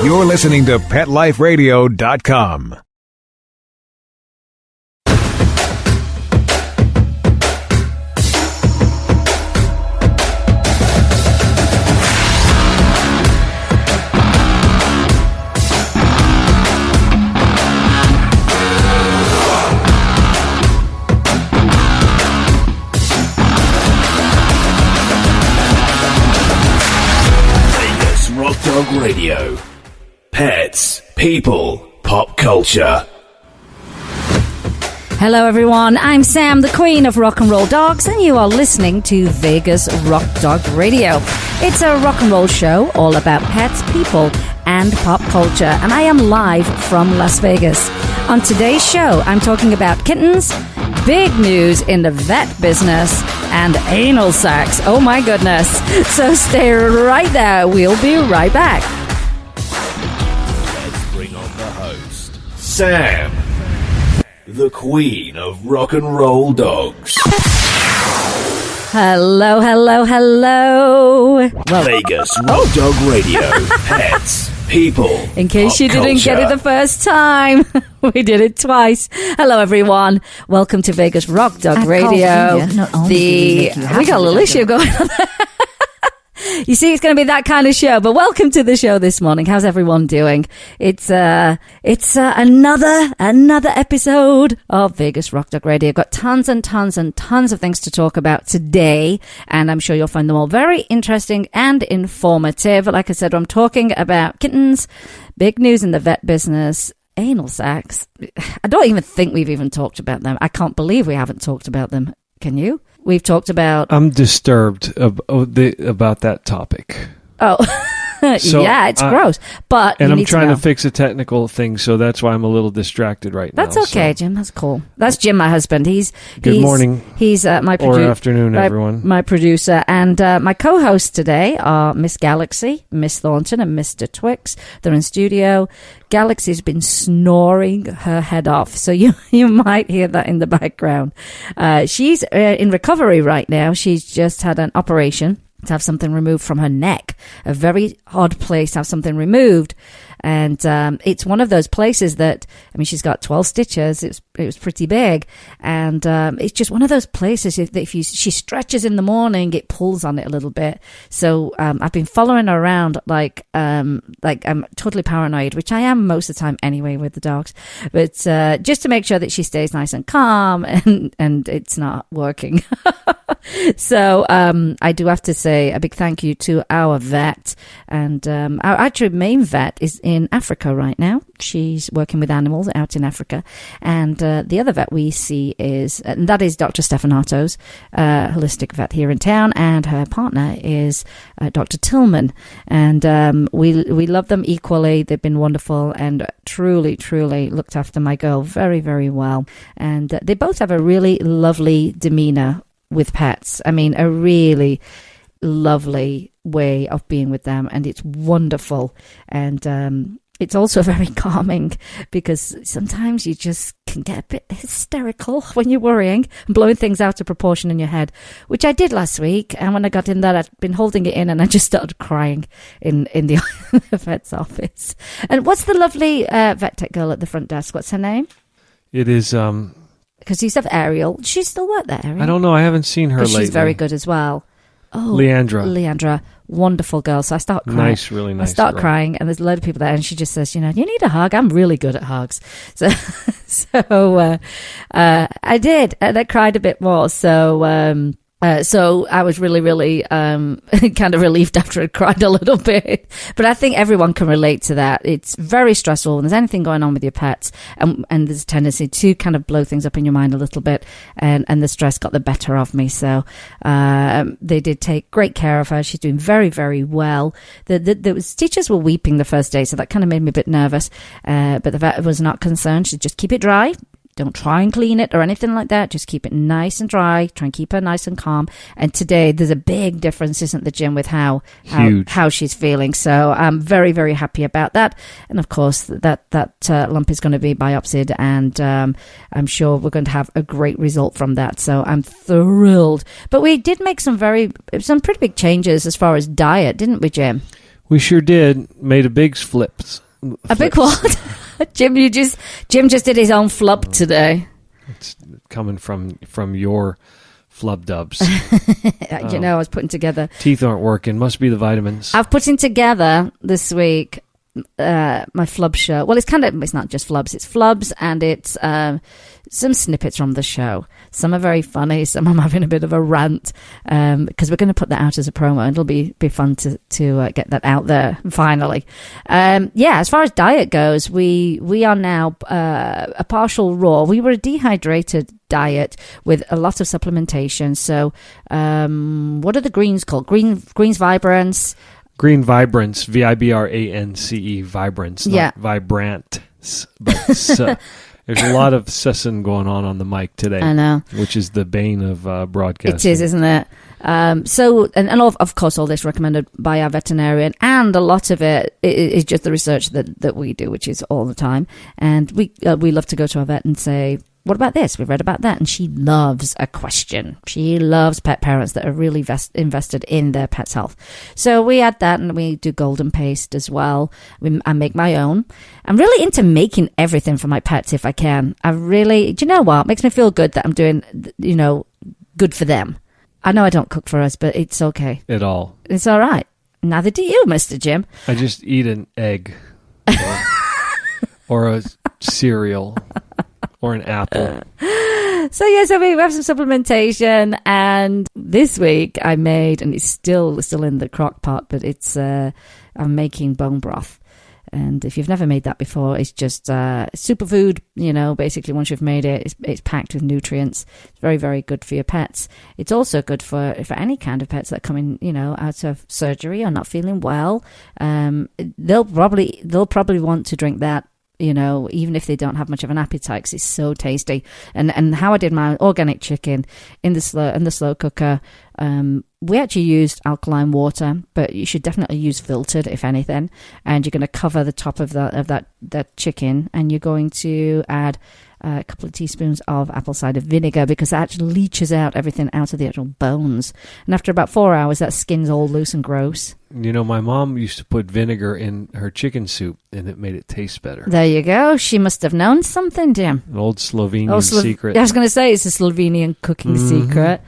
You're listening to PetLifeRadio.com. Dog Radio. Pets, people, pop culture. Hello everyone, I'm Sam, the Queen of Rock and Roll Dogs, and you are listening to Vegas Rock Dog Radio. It's a rock and roll show all about pets, people, and pop culture, and I am live from Las Vegas. On today's show, I'm talking about kittens, big news in the vet business, and anal sacs. Oh my goodness. So stay right there. We'll be right back. Let's bring on the host, Sam, the Queen of Rock and Roll Dogs. Hello, hello, hello. Well, Vegas Rock Dog Radio. Pets, people, in case you didn't get it the first time, we did it twice. Hello, everyone. Welcome to Vegas Rock Dog Radio. We got a little issue going on there. You see, it's going to be that kind of show. But welcome to the show this morning. How's everyone doing? It's another episode of Vegas Rock Dog Radio. I've got tons and tons and tons of things to talk about today, and I'm sure you'll find them all very interesting and informative. Like I said, I'm talking about kittens, big news in the vet business, anal sacs. I don't even think we've even talked about them. I can't believe we haven't talked about them. Can you? We've talked about... I'm disturbed about that topic. Oh, so yeah, it's gross. But and I'm trying to fix a technical thing, so that's why I'm a little distracted right now. That's okay, so. Jim. That's cool. That's Jim, my husband. Good morning. He's my producer. Or afternoon, everyone. My producer. And my co-hosts today are Miss Galaxy, Miss Thornton, and Mr. Twix. They're in studio. Galaxy's been snoring her head off, so you might hear that in the background. She's in recovery right now. She's just had an operation to have something removed from her neck. A very odd place to have something removed. And it's one of those places that, I mean, she's got 12 stitches. It was pretty big. And it's just one of those places that if she stretches in the morning, it pulls on it a little bit. So I've been following her around like I'm totally paranoid, which I am most of the time anyway with the dogs. But just to make sure that she stays nice and calm and it's not working. So I do have to say a big thank you to our vet. And our actual main vet is in Africa right now. She's working with animals out in Africa. And the other vet we see is Dr. Stefanato's holistic vet here in town. And her partner is Dr. Tillman. And we love them equally. They've been wonderful and truly, truly looked after my girl very, very well. And they both have a really lovely demeanor with pets. I mean, a really lovely way of being with them, and it's wonderful. And it's also very calming, because sometimes you just can get a bit hysterical when you're worrying and blowing things out of proportion in your head, which I did last week. And when I got in there, I'd been holding it in, and I just started crying in the vet's office. And what's the lovely vet tech girl at the front desk? What's her name? It is because you said Ariel. Does she still work there, Ariel? I don't know. I haven't seen her lately. She's very good as well. Oh, Leandra, wonderful girl. So I start crying. Nice, really nice. I start girl. Crying, and there's a load of people there, and she just says, you need a hug. I'm really good at hugs. So I did, and I cried a bit more. So I was really, really kind of relieved after I cried a little bit. But I think everyone can relate to that. It's very stressful when there's anything going on with your pets, and there's a tendency to kind of blow things up in your mind a little bit, and the stress got the better of me. So they did take great care of her. She's doing very, very well. The teachers were weeping the first day, so that kind of made me a bit nervous. But the vet was not concerned. She just keep it dry. Don't try and clean it or anything like that. Just keep it nice and dry. Try and keep her nice and calm. And today, there's a big difference, isn't there, Jim, with how she's feeling. So I'm very, very happy about that. And of course, that lump is going to be biopsied, and I'm sure we're going to have a great result from that. So I'm thrilled. But we did make some pretty big changes as far as diet, didn't we, Jim? We sure did. Made a big flips. A big what? Jim just did his own flub today. It's coming from your flub dubs. I was putting together. Teeth aren't working. Must be the vitamins. I've putting together this week my flub show. Well, it's not just flubs. It's flubs and it's some snippets from the show. Some are very funny. Some I'm having a bit of a rant because we're going to put that out as a promo. And it'll be fun to get that out there finally. As far as diet goes, we are now a partial raw. We were a dehydrated diet with a lot of supplementation. So what are the greens called? Greens Vibrance. Green Vibrance, Vibrance, Vibrance, not Vibrant. But there's a lot of sussing going on the mic today. I know. Which is the bane of broadcasting. It is, isn't it? Of course, all this recommended by our veterinarian, and a lot of it is just the research that we do, which is all the time. And we love to go to our vet and say, what about this? We've read about that. And she loves a question. She loves pet parents that are really invested in their pet's health. So we add that, and we do golden paste as well. I make my own. I'm really into making everything for my pets if I can. Do you know what? It makes me feel good that I'm doing, good for them. I know I don't cook for us, but it's okay. At all. It's all right. Neither do you, Mr. Jim. I just eat an egg or a cereal. Or an apple. So we have some supplementation, and this week I made, and it's still in the crock pot, but it's I'm making bone broth. And if you've never made that before, it's just superfood. Basically once you've made it, it's packed with nutrients. It's very, very good for your pets. It's also good for any kind of pets that come in, out of surgery or not feeling well. They'll probably want to drink that. Even if they don't have much of an appetite, 'cause it's so tasty. And how I did my organic chicken in the slow cooker, we actually used alkaline water, but you should definitely use filtered if anything. And you're going to cover the top of that chicken, and you're going to add a couple of teaspoons of apple cider vinegar, because that actually leaches out everything out of the actual bones. And after about 4 hours, that skin's all loose and gross. My mom used to put vinegar in her chicken soup, and it made it taste better. There you go. She must have known something, Jim. An old Slovenian secret. I was going to say it's a Slovenian cooking secret.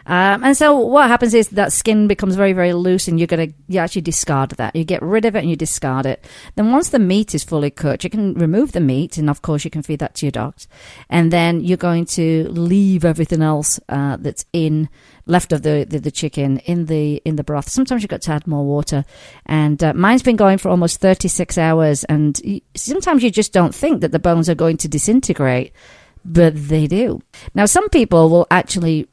And so what happens is that skin becomes very, very loose, and you actually discard that. You get rid of it and you discard it. Then once the meat is fully cooked, you can remove the meat, and of course you can feed that to your dogs. And then you're going to leave everything else that's left of the chicken in the broth. Sometimes you've got to add more water. And mine's been going for almost 36 hours, and sometimes you just don't think that the bones are going to disintegrate. But they do. Now, some people will actually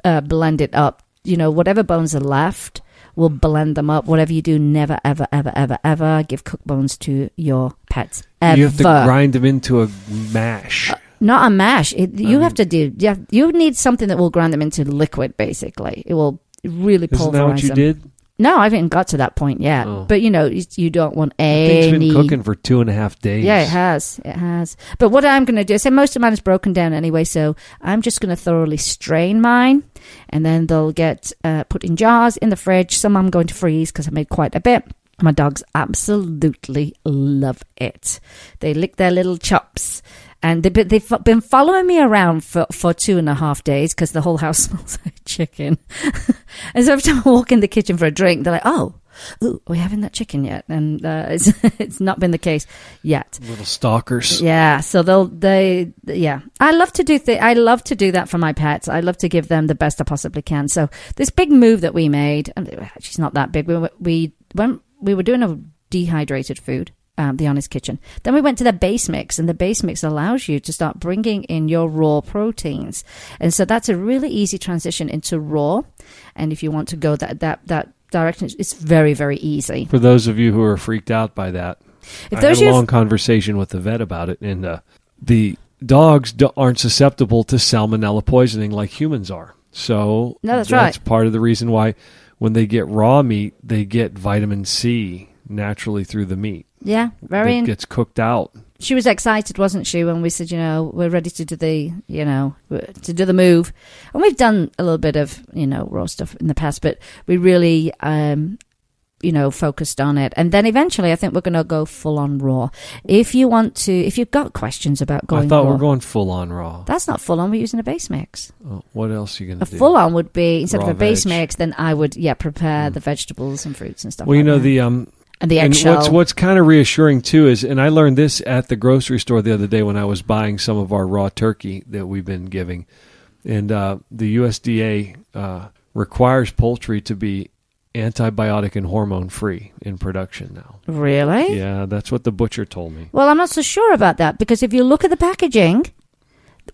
blend it up. Whatever bones are left, will blend them up. Whatever you do, never, ever, ever, ever, ever give cooked bones to your pets. Ever. You have to grind them into a mash. Not a mash. You need something that will grind them into liquid, basically. It will really pulverize them. Isn't that what you did? No, I haven't got to that point yet. Oh. But, you don't want It's been cooking for 2.5 days. Yeah, it has. But what I'm going to do, I say most of mine is broken down anyway, so I'm just going to thoroughly strain mine, and then they'll get put in jars in the fridge. Some I'm going to freeze because I made quite a bit. My dogs absolutely love it. They lick their little chops. And they've been following me around for 2.5 days because the whole house smells like chicken. And so every time I walk in the kitchen for a drink, they're like, "Oh, are we having that chicken yet?" And it's not been the case yet. Little stalkers. Yeah. So I love to do that for my pets. I love to give them the best I possibly can. So this big move that we made, actually it's not that big. We were doing a dehydrated food. The Honest Kitchen. Then we went to the base mix, and the base mix allows you to start bringing in your raw proteins. And so that's a really easy transition into raw. And if you want to go that direction, it's very, very easy. For those of you who are freaked out by that, I had a long conversation with the vet about it, and the dogs aren't susceptible to salmonella poisoning like humans are. So that's part of the reason why when they get raw meat, they get vitamin C naturally through the meat. Yeah, it gets cooked out. She was excited, wasn't she, when we said, we're ready to do the move. And we've done a little bit of, raw stuff in the past, but we really focused on it. And then eventually I think we're going to go full on raw. If you've got questions about going raw. I thought we're going full on raw. That's not full on. We're using a base mix. Oh, what else are you going to do? A full on would be, instead raw of a base veg. mix, then I would, prepare the vegetables and fruits and stuff well, like that. And the eggshell. what's kind of reassuring too is, and I learned this at the grocery store the other day when I was buying some of our raw turkey that we've been giving, and the USDA requires poultry to be antibiotic and hormone free in production now. Really? Yeah, that's what the butcher told me. Well, I'm not so sure about that, because if you look at the packaging,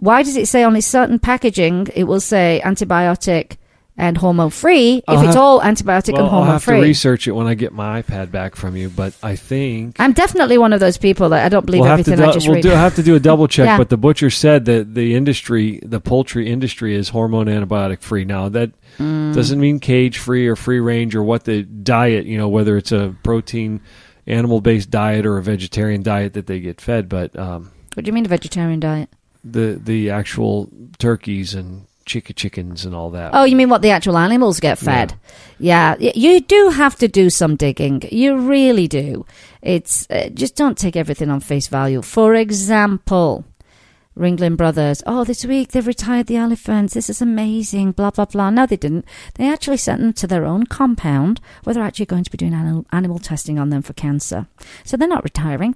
why does it say on a certain packaging it will say antibiotic and hormone free if it's all antibiotic and hormone I'll have free? to research it when I get my iPad back from you, but I think I'm definitely one of those people that I don't believe everything I just read. We'll have to do a double check, Yeah. but the butcher said that the poultry industry is hormone antibiotic free. Now, that doesn't mean cage free or free range or what the diet, whether it's a protein animal-based diet or a vegetarian diet that they get fed, but What do you mean a vegetarian diet? The actual turkeys and chickens and all that. Oh, you mean what the actual animals get fed? Yeah, you do have to do some digging. You really do. It's just don't take everything on face value. For example, Ringling Brothers. Oh, this week they've retired the elephants. This is amazing. Blah, blah, blah. No, they didn't. They actually sent them to their own compound where they're actually going to be doing animal testing on them for cancer. So they're not retiring.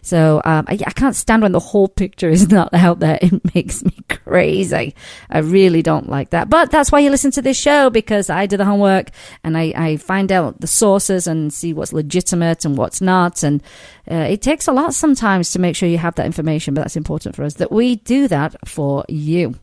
So I can't stand when the whole picture is not out there. It makes me crazy. I really don't like that. But that's why you listen to this show, because I do the homework and I find out the sources and see what's legitimate and what's not. And it takes a lot sometimes to make sure you have that information, but that's important for us that we do that for you.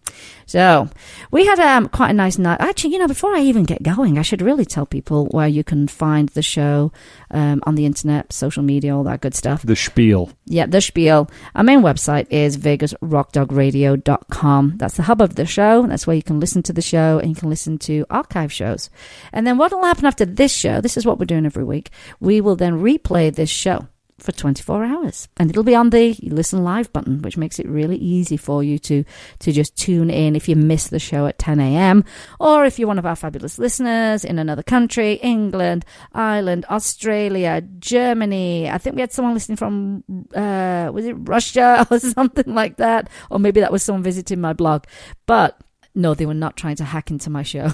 So we had quite a nice night. Actually, before I even get going, I should really tell people where you can find the show on the internet, social media, all that good stuff. The spiel. Yeah, the spiel. Our main website is vegasrockdogradio.com. That's the hub of the show. That's where you can listen to the show and you can listen to archive shows. And then what will happen after this show, this is what we're doing every week, we will then replay this show for 24 hours. And it'll be on the Listen Live button, which makes it really easy for you to just tune in if you miss the show at 10 a.m. Or if you're one of our fabulous listeners in another country, England, Ireland, Australia, Germany. I think we had someone listening from, was it Russia or something like that? Or maybe that was someone visiting my blog. But no, they were not trying to hack into my show.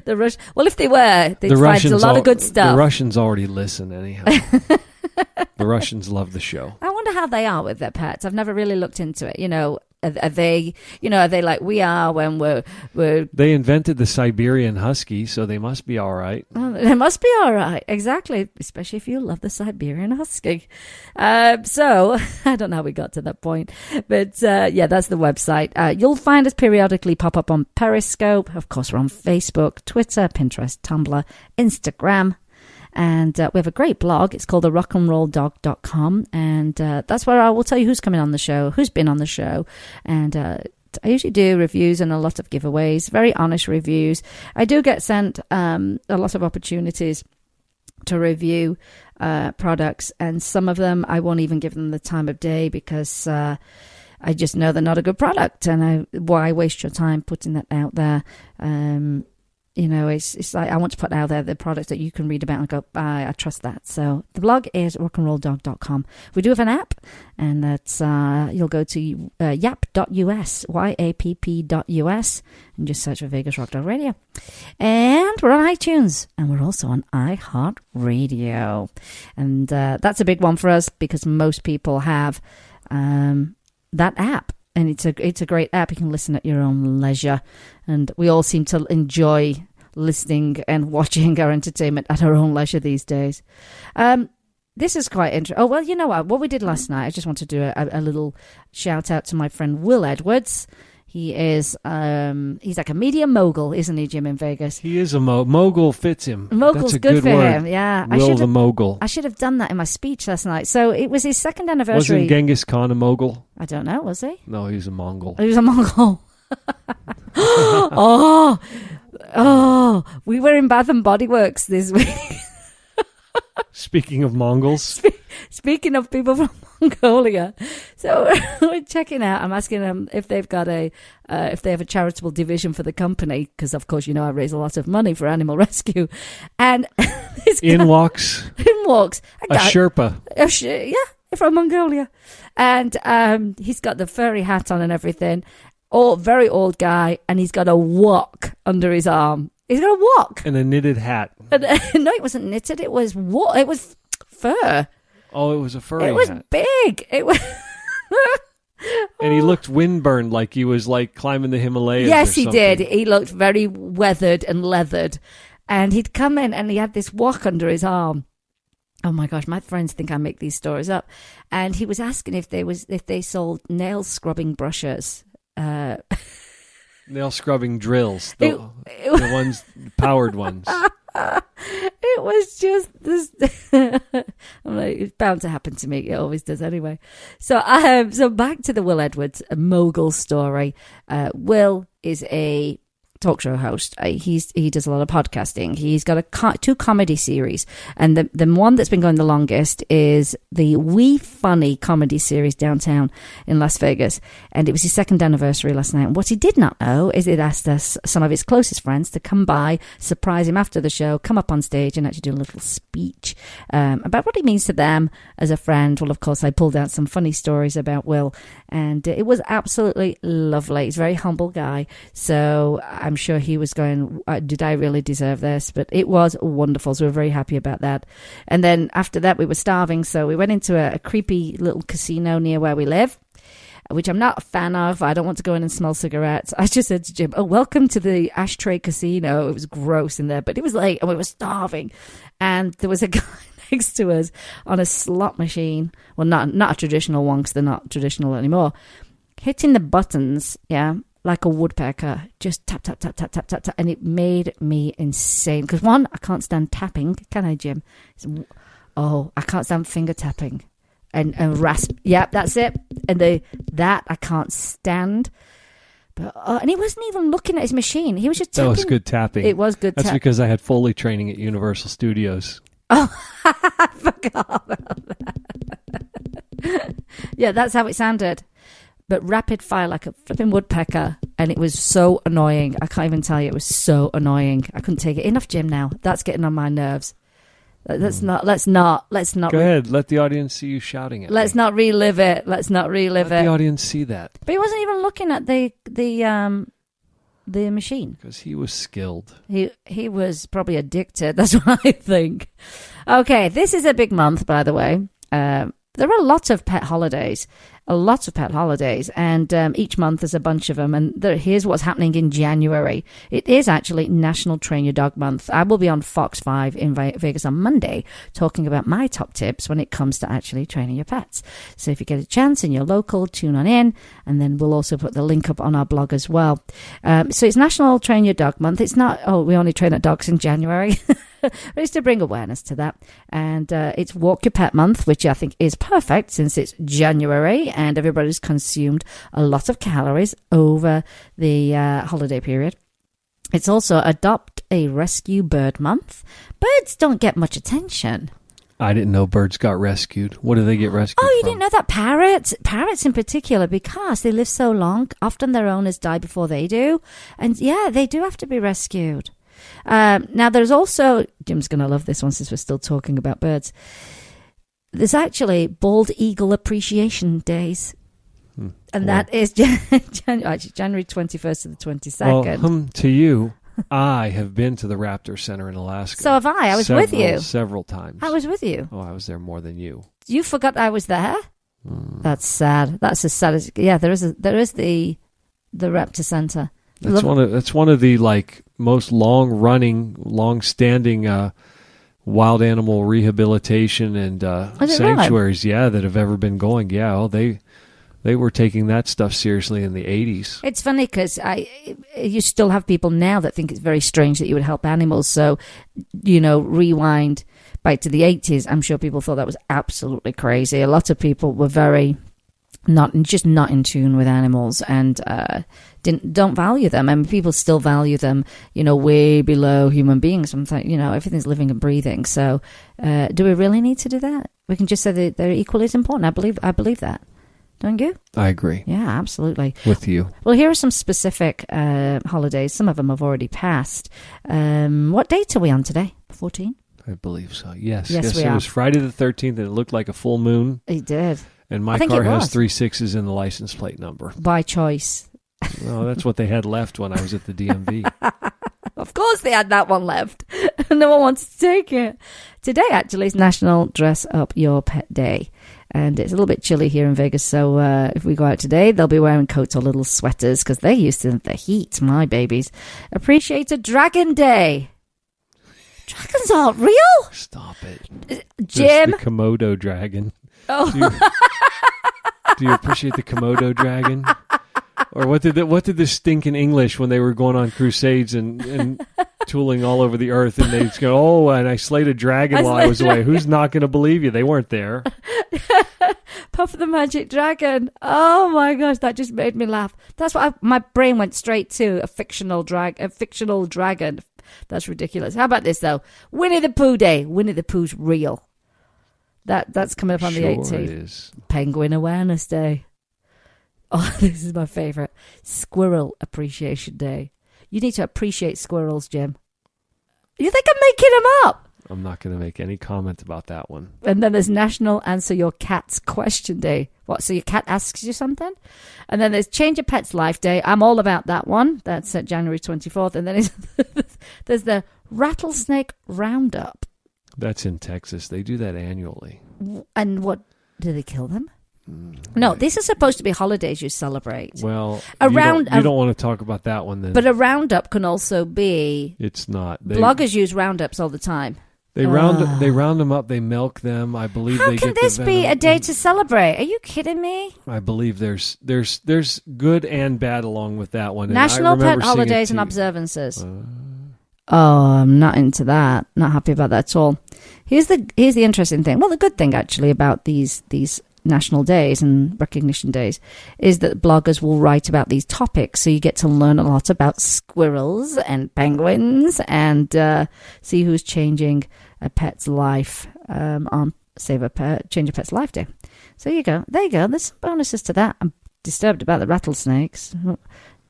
Well, if they were, they'd find a lot of good stuff. The Russians already listen anyhow. The Russians love the show. I wonder how they are with their pets. I've never really looked into it. Are they like we are when we're... They invented the Siberian Husky, so they must be all right. They must be all right, exactly, especially if you love the Siberian Husky. So, I don't know how we got to that point, but that's the website. You'll find us periodically pop up on Periscope. Of course, we're on Facebook, Twitter, Pinterest, Tumblr, Instagram. And we have a great blog. It's called therockandrolldog.com. And that's where I will tell you who's coming on the show, who's been on the show. And I usually do reviews and a lot of giveaways, very honest reviews. I do get sent a lot of opportunities to review products. And some of them, I won't even give them the time of day because I just know they're not a good product. And why waste your time putting that out there? It's like I want to put out there the products that you can read about and go, I trust that. So the blog is rockandrolldog.com. We do have an app, and that's you'll go to yap.us, yapp.us, and just search for Vegas Rock Dog Radio. And we're on iTunes, and we're also on iHeartRadio. And that's a big one for us because most people have that app. And it's a great app. You can listen at your own leisure. And we all seem to enjoy listening and watching our entertainment at our own leisure these days. This is quite interesting. Oh, well, you know what we did last night? I just want to do a little shout out to my friend Will Edwards. He is, he's like a media mogul, isn't he, Jim, in Vegas? He is a mogul fits him. Mogul's That's a good for word. him, yeah. Will the mogul. I should have done that in my speech last night. So it was his second anniversary. Wasn't Genghis Khan a mogul? I don't know, was he? No, he's a Mongol. He was a Mongol. We were in Bath and Body Works this week. Speaking of Mongols. Speaking of people from Mongolia, so we're checking out. I'm asking them if they've got if they have a charitable division for the company, because of course, I raise a lot of money for animal rescue. And in walks a Sherpa. From Mongolia. And he's got the furry hat on and everything. Very old guy, and he's got a wok under his arm. He's got a wok. And a knitted hat. No, it wasn't knitted. It was It was fur. Oh, it was a furry hat. It was big. It was... And he looked windburned, like he was like climbing the Himalayas. Yes, or he something. did. He looked very weathered and leathered. And he'd come in and he had this wok under his arm. Oh my gosh, my friends think I make these stories up. And he was asking if they sold nail scrubbing brushes. Nail scrubbing drills, the ones, powered ones. It was just this. I'm like, it's bound to happen to me. It always does anyway. So back to the Will Edwards mogul story. Will is a talk show host. He does a lot of podcasting. He's got two comedy series, and the one that's been going the longest is the We Funny comedy series downtown in Las Vegas, and it was his second anniversary last night. And what he did not know is it asked some of his closest friends to come by, surprise him after the show, come up on stage and actually do a little speech about what he means to them as a friend. Well, of course, I pulled out some funny stories about Will, and it was absolutely lovely. He's a very humble guy, so I'm sure he was going, did I really deserve this? But it was wonderful, so we're very happy about that. And then after that, we were starving, so we went into a creepy little casino near where we live, which I'm not a fan of. I don't want to go in and smell cigarettes. I just said to Jim, welcome to the Ashtray Casino. It was gross in there, but it was late and we were starving. And there was a guy next to us on a slot machine. Well, not a traditional one, because they're not traditional anymore. Hitting the buttons, like a woodpecker, just tap, tap, tap, tap, tap, tap, tap. And it made me insane. Because one, I can't stand tapping. Can I, Jim? I can't stand finger tapping. And rasp. Yeah, that's it. And that I can't stand. But and he wasn't even looking at his machine. He was just tapping. That was good tapping. It was good tapping. That's because I had Foley training at Universal Studios. Oh, I forgot about that. Yeah, that's how it sounded. But rapid fire like a flipping woodpecker. And it was so annoying. I can't even tell you. It was so annoying. I couldn't take it. Enough, Jim, now. That's getting on my nerves. Let's not. Go ahead. Let the audience see you shouting it. Let's not relive it. Let the audience see that. But he wasn't even looking at the machine. Because he was skilled. He was probably addicted. That's what I think. Okay, this is a big month, by the way. There are lots of pet holidays. And each month there's a bunch of them. And here's what's happening in January. It is actually National Train Your Dog Month. I will be on Fox 5 in Vegas on Monday talking about my top tips when it comes to actually training your pets. So if you get a chance and you're local, tune on in. And then we'll also put the link up on our blog as well. So it's National Train Your Dog Month. It's not, we only train our dogs in January. But it's to bring awareness to that. And it's Walk Your Pet Month, which I think is perfect since it's January and everybody's consumed a lot of calories over the holiday period. It's also Adopt a Rescue Bird Month. Birds don't get much attention. I didn't know birds got rescued. What do they get rescued from? You didn't know that? Parrots in particular, because they live so long, often their owners die before they do. And yeah, they do have to be rescued. Now, there's also, Jim's going to love this one since we're still talking about birds. There's actually Bald Eagle Appreciation Days. And that is January 21st to the 22nd. Well, to you, I have been to the Raptor Center in Alaska. So have I. I was with you. Several times. I was with you. Oh, I was there more than you. You forgot I was there? That's sad. That's as sad as... Yeah, there is the Raptor Center. That's one of the most long-standing wild animal rehabilitation and sanctuaries, really? That have ever been going. Yeah, they were taking that stuff seriously in the 80s. It's funny because you still have people now that think it's very strange that you would help animals. So, rewind back to the 80s. I'm sure people thought that was absolutely crazy. A lot of people were very not in tune with animals and don't value them. I mean, people still value them, way below human beings. Sometimes, everything's living and breathing. So, do we really need to do that? We can just say that they're equally as important. I believe that. Don't you? I agree. Yeah, absolutely. With you. Well, here are some specific holidays. Some of them have already passed. What date are we on today? 14? I believe so. Yes, we it are. was Friday the 13th, and it looked like a full moon. It did. And my car has 3 6s in the license plate number. By choice. Well, that's what they had left when I was at the DMV. Of course they had that one left. No one wanted to take it. Today, actually, is National Dress Up Your Pet Day. And it's a little bit chilly here in Vegas, so if we go out today, they'll be wearing coats or little sweaters because they're used to the heat, my babies. Appreciate a Dragon Day. Dragons aren't real? Stop it. Jim? Just the Komodo dragon. Oh. Do you appreciate the Komodo dragon? Or what did the stink in English when they were going on crusades and tooling all over the earth, and they just go, oh, and I slayed a dragon while I was away. Who's not going to believe you? They weren't there. Puff the Magic Dragon. Oh my gosh, that just made me laugh. That's what my brain went straight to, a fictional dragon. That's ridiculous. How about this though? Winnie the Pooh Day. Winnie the Pooh's real. That's coming up on the 18th. It is. Penguin Awareness Day. Oh, this is my favorite. Squirrel Appreciation Day. You need to appreciate squirrels, Jim. You think I'm making them up? I'm not going to make any comment about that one. And then there's National Answer Your Cat's Question Day. What, so your cat asks you something? And then there's Change a Pet's Life Day. I'm all about that one. That's January 24th. And then there's the Rattlesnake Roundup. That's in Texas. They do that annually. And what, do they kill them? No, these are supposed to be holidays you celebrate. Well, you don't want to talk about that one then. But a roundup can also be... It's not. Bloggers use roundups all the time. They round them up, they milk them. I believe How can this be a day to celebrate? Are you kidding me? I believe there's good and bad along with that one. National Pet Holidays and Observances. Oh, I'm not into that. Not happy about that at all. Here's the interesting thing. Well, the good thing actually about these national days and recognition days is that bloggers will write about these topics, so you get to learn a lot about squirrels and penguins and see who's changing a pet's life on Change a Pet's Life Day. So there you go. There's some bonuses to that. I'm disturbed about the rattlesnakes, and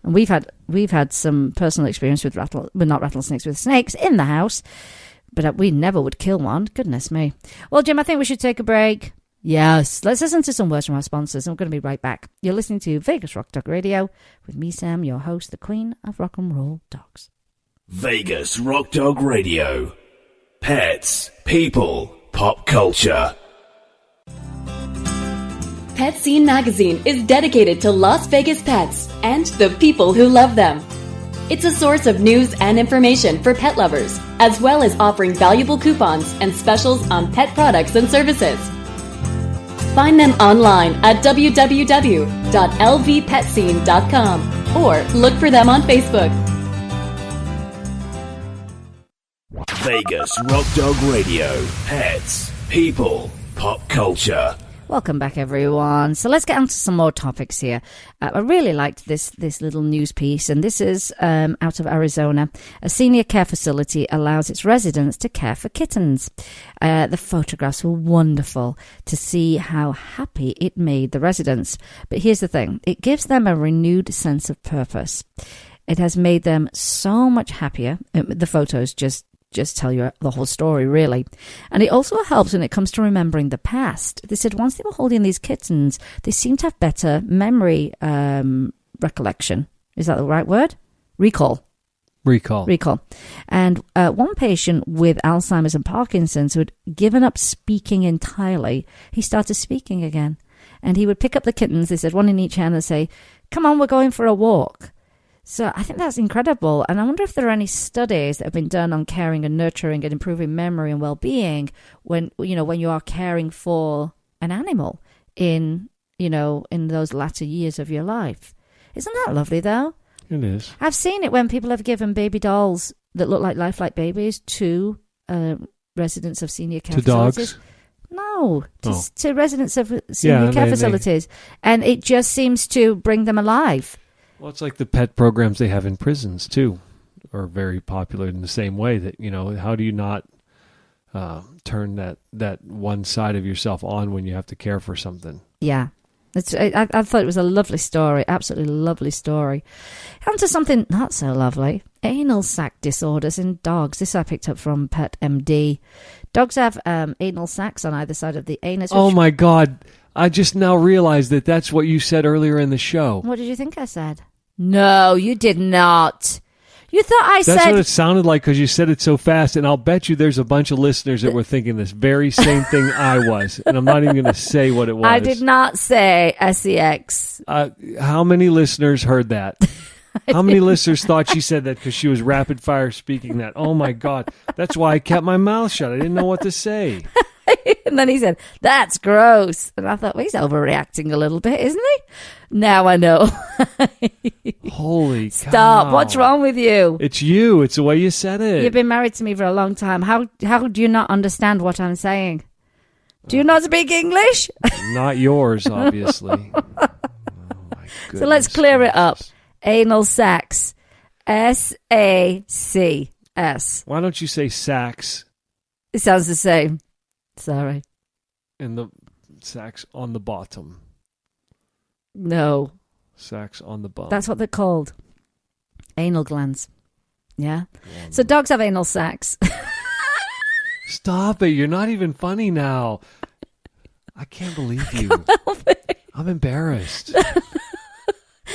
we've had some personal experience with not rattlesnakes, with snakes in the house, but we never would kill one. Goodness me. Well, Jim, I think we should take a break. Yes, let's listen to some words from our sponsors, and we're going to be right back. You're listening to Vegas Rock Dog Radio with me, Sam, your host, the Queen of Rock and Roll Dogs. Vegas Rock Dog Radio. Pets, people, pop culture. Pet Scene Magazine is dedicated to Las Vegas pets and the people who love them. It's a source of news and information for pet lovers, as well as offering valuable coupons and specials on pet products and services. Find them online at www.lvpetscene.com or look for them on Facebook. Vegas Rock Dog Radio. Pets, people, pop culture. Welcome back, everyone. So let's get on to some more topics here. I really liked this little news piece, and this is out of Arizona. A senior care facility allows its residents to care for kittens. The photographs were wonderful to see how happy it made the residents. But here's the thing. It gives them a renewed sense of purpose. It has made them so much happier. The photos just tell you the whole story, really. And it also helps when it comes to remembering the past. They said once they were holding these kittens, they seemed to have better memory recollection. Is that the right word? Recall. And one patient with Alzheimer's and Parkinson's who had given up speaking entirely, he started speaking again. And he would pick up the kittens, they said one in each hand, and say, "Come on, we're going for a walk." So I think that's incredible. And I wonder if there are any studies that have been done on caring and nurturing and improving memory and well-being when you are caring for an animal in those latter years of your life. Isn't that lovely, though? It is. I've seen it when people have given baby dolls that look like lifelike babies to residents of senior care facilities. To dogs? No, to residents of senior care facilities. And it just seems to bring them alive. Well, it's like the pet programs they have in prisons, too, are very popular in the same way that, how do you not turn that one side of yourself on when you have to care for something. Yeah. I thought it was a lovely story, absolutely lovely story. On to something not so lovely. Anal sac disorders in dogs. This I picked up from Pet MD. Dogs have anal sacs on either side of the anus. Oh my God. I just now realized that that's what you said earlier in the show. What did you think I said? No, you did not. You thought I said... That's what it sounded like because you said it so fast, and I'll bet you there's a bunch of listeners that were thinking this very same thing I was, and I'm not even going to say what it was. I did not say sex. How many listeners heard that? How many listeners thought she said that because she was rapid fire speaking that? Oh, my God. That's why I kept my mouth shut. I didn't know what to say. And then he said, that's gross. And I thought, well, he's overreacting a little bit, isn't he? Now I know. Holy cow. Stop. What's wrong with you? It's you. It's the way you said it. You've been married to me for a long time. How do you not understand what I'm saying? Do you not speak English? Not yours, obviously. Oh, my goodness. So let's clear it up. Anal sacs. S-A-C-S. Why don't you say sacs? It sounds the same. Sorry. And the sacs on the bottom. No. Sacs on the bum. That's what they're called. Anal glands. Yeah? So dogs have anal sacs. Stop it. You're not even funny now. I can't believe you. I'm embarrassed.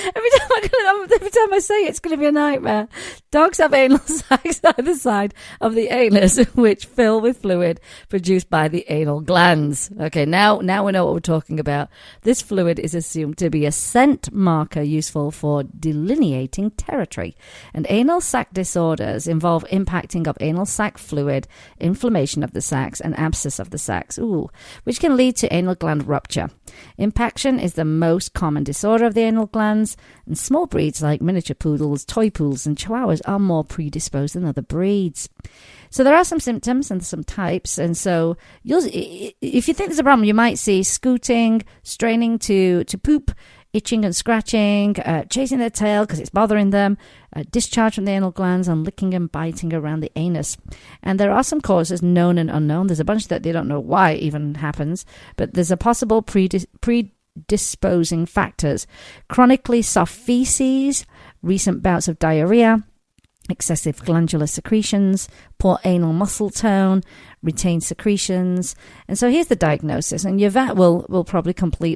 Every time I say it, it's going to be a nightmare. Dogs have anal sacs either side of the anus, which fill with fluid produced by the anal glands. Okay, now we know what we're talking about. This fluid is assumed to be a scent marker useful for delineating territory. And anal sac disorders involve impacting of anal sac fluid, inflammation of the sacs, and abscess of the sacs, which can lead to anal gland rupture. Impaction is the most common disorder of the anal glands, and small breeds like miniature poodles, toy poodles, and chihuahuas are more predisposed than other breeds. So there are some symptoms and some types, and so if you think there's a problem, you might see scooting, straining to poop, itching and scratching, chasing their tail because it's bothering them, discharge from the anal glands, and licking and biting around the anus. And there are some causes, known and unknown. There's a bunch that they don't know why it even happens, but there's a possible predisposing factors: chronically soft feces, recent bouts of diarrhea, excessive glandular secretions, poor anal muscle tone, retained secretions. And so here's the diagnosis, and your vet will probably conduct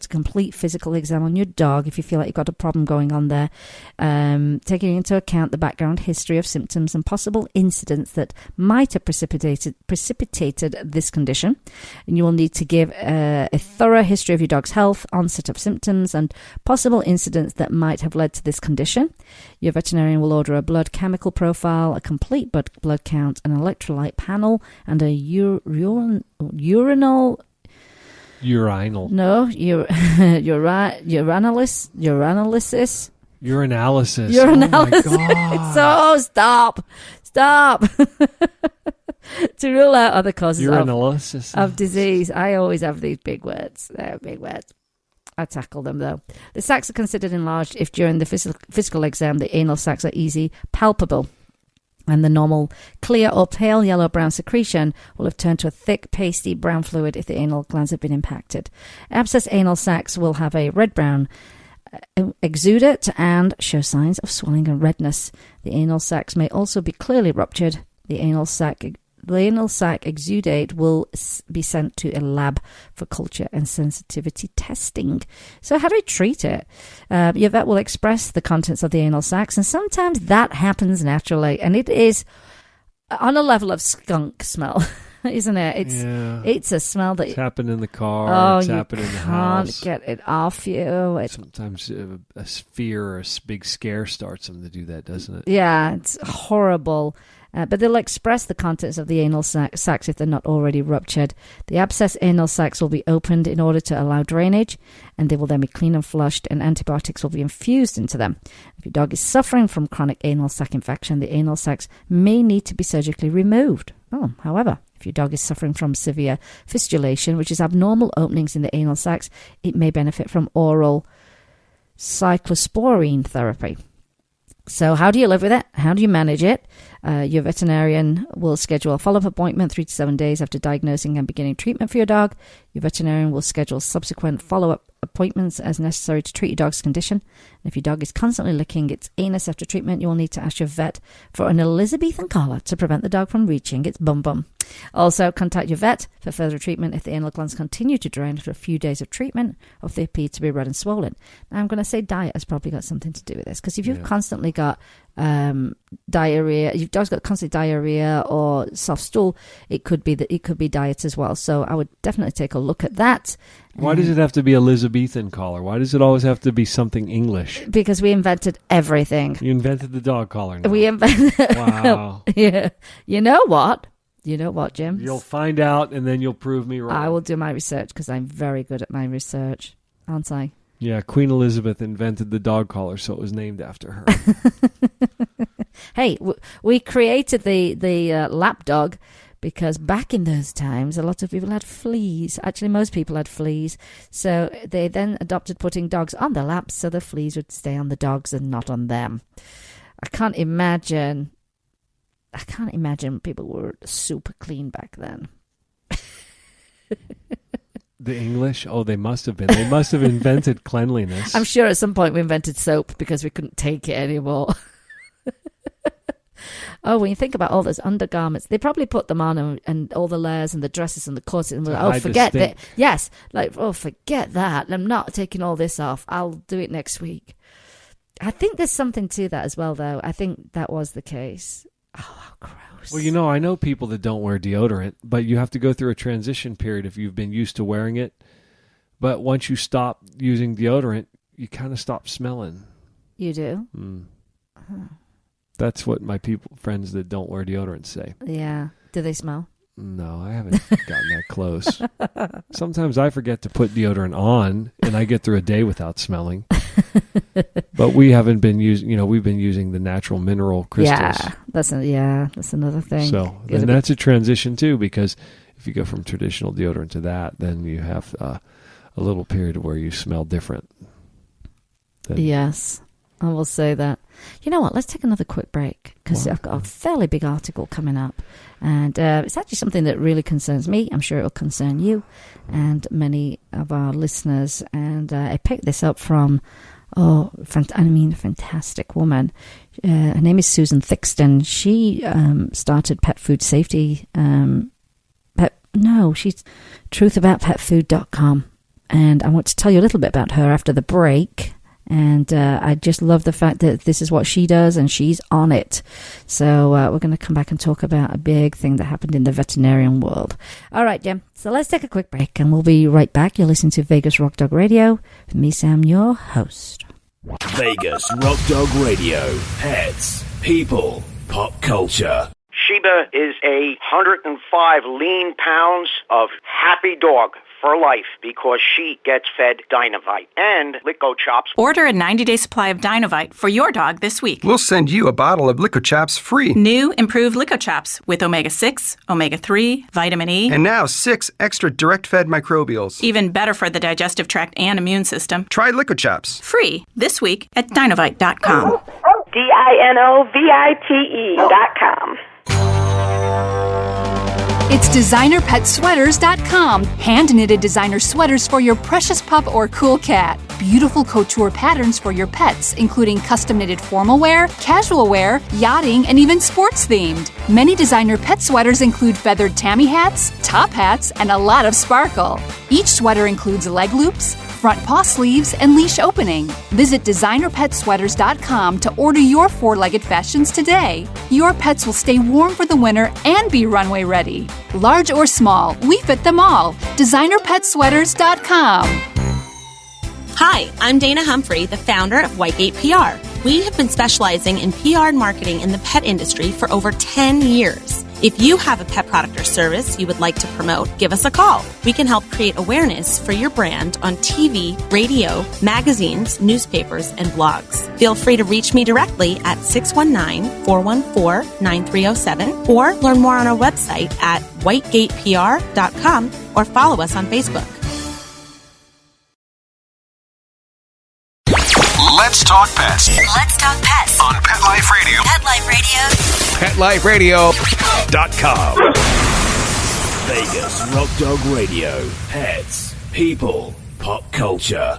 a complete physical exam on your dog if you feel like you've got a problem going on there, taking into account the background history of symptoms and possible incidents that might have precipitated this condition. And you will need to give a thorough history of your dog's health, onset of symptoms, and possible incidents that might have led to this condition. Your veterinarian will order a blood chemical profile, a complete blood count, an electrolyte panel, and a urinal. No, urinalysis. Urinalysis. Urinalysis. Oh my God. So stop. To rule out other causes of disease. I always have these big words. They're big words. I tackle them though. The sacs are considered enlarged if during the physical exam the anal sacs are easy palpable, and the normal clear or pale yellow-brown secretion will have turned to a thick, pasty brown fluid if the anal glands have been impacted. Abscess anal sacs will have a red-brown exudate and show signs of swelling and redness. The anal sacs may also be clearly ruptured. The anal sac exudate will be sent to a lab for culture and sensitivity testing. So how do we treat it? Your vet will express the contents of the anal sacs, and sometimes that happens naturally, and it is on a level of skunk smell, isn't it? It's a smell that... It's happened in the car. It's happened in the house. You can't get it off you. Sometimes a fear or a big scare starts them to do that, doesn't it? Yeah, it's horrible. But they'll express the contents of the anal sacs if they're not already ruptured. The abscess anal sacs will be opened in order to allow drainage, and they will then be clean and flushed, and antibiotics will be infused into them. If your dog is suffering from chronic anal sac infection, the anal sacs may need to be surgically removed. However, if your dog is suffering from severe fistulation, which is abnormal openings in the anal sacs, it may benefit from oral cyclosporine therapy. So how do you live with it? How do you manage it? Your veterinarian will schedule a follow-up appointment 3 to 7 days after diagnosing and beginning treatment for your dog. Your veterinarian will schedule subsequent follow-up appointments as necessary to treat your dog's condition. And if your dog is constantly licking its anus after treatment, you will need to ask your vet for an Elizabethan collar to prevent the dog from reaching its bum-bum. Also, contact your vet for further treatment if the anal glands continue to drain after a few days of treatment or if they appear to be red and swollen. Now, I'm going to say diet has probably got something to do with this, because if you've constantly got diarrhea, if your dog's got constant diarrhea or soft stool, it could be diet as well. So I would definitely take a look at that. Why does it have to be Elizabethan collar? Why does it always have to be something English? Because we invented everything. You invented the dog collar now. We invented... Wow. Yeah. You know what? You know what, Jim? You'll find out, and then you'll prove me wrong. I will do my research, because I'm very good at my research, aren't I? Yeah, Queen Elizabeth invented the dog collar, so it was named after her. Hey, we created the lap dog because back in those times, a lot of people had fleas. Actually, most people had fleas. So they then adopted putting dogs on their laps so the fleas would stay on the dogs and not on them. I can't imagine people were super clean back then. The English? Oh, they must have been. They must have invented cleanliness. I'm sure at some point we invented soap because we couldn't take it anymore. Oh, when you think about all those undergarments, they probably put them on and all the layers and the dresses and the corsets and forget that. Yes, forget that. I'm not taking all this off. I'll do it next week. I think there's something to that as well, though. I think that was the case. Oh, how gross. Well, I know people that don't wear deodorant, but you have to go through a transition period if you've been used to wearing it. But once you stop using deodorant, you kind of stop smelling. You do? Huh. That's what my friends that don't wear deodorant say. Yeah. Do they smell? No, I haven't gotten that close. Sometimes I forget to put deodorant on, and I get through a day without smelling. But we haven't been using, we've been using the natural mineral crystals. Yeah, that's another thing. So, and that's a transition too, because if you go from traditional deodorant to that, then you have a little period where you smell different. Yes, I will say that. You know what? Let's take another quick break, because I've got a fairly big article coming up. And it's actually something that really concerns me. I'm sure it will concern you and many of our listeners. And I picked this up from, a fantastic woman. Her name is Susan Thixton. She started Pet Food Safety. She's truthaboutpetfood.com. And I want to tell you a little bit about her after the break. And I just love the fact that this is what she does and she's on it. So we're going to come back and talk about a big thing that happened in the veterinarian world. All right, Jim. So let's take a quick break and we'll be right back. You're listening to Vegas Rock Dog Radio with me, Sam, your host. Vegas Rock Dog Radio. Pets, people, pop culture. Sheba is 105 lean pounds of happy dog for life because she gets fed Dynavite and Lico Chops. Order a 90-day supply of Dynavite for your dog this week. We'll send you a bottle of Lico Chops free. New improved Lico Chops with omega-6, omega-3, vitamin E. And now 6 extra direct-fed microbials. Even better for the digestive tract and immune system. Try Lico Chops. Free this week at Dynavite.com. DINOVITE.com. It's DesignerPetSweaters.com. Hand-knitted designer sweaters for your precious pup or cool cat. Beautiful couture patterns for your pets, including custom-knitted formal wear, casual wear, yachting, and even sports-themed. Many designer pet sweaters include feathered tammy hats, top hats, and a lot of sparkle. Each sweater includes leg loops, front paw sleeves, and leash opening. Visit DesignerPetSweaters.com to order your four-legged fashions today. Your pets will stay warm for the winter and be runway ready. Large or small, we fit them all. DesignerPetSweaters.com. Hi, I'm Dana Humphrey, the founder of Whitegate PR. We have been specializing in PR and marketing in the pet industry for over 10 years. If you have a pet product or service you would like to promote, give us a call. We can help create awareness for your brand on TV, radio, magazines, newspapers, and blogs. Feel free to reach me directly at 619-414-9307 or learn more on our website at whitegatepr.com or follow us on Facebook. Let's talk pets. Let's talk pets On Pet Life Radio. Pet Life Radio. PetLifeRadio.com. Vegas Rock Dog Radio. Pets, people, pop culture.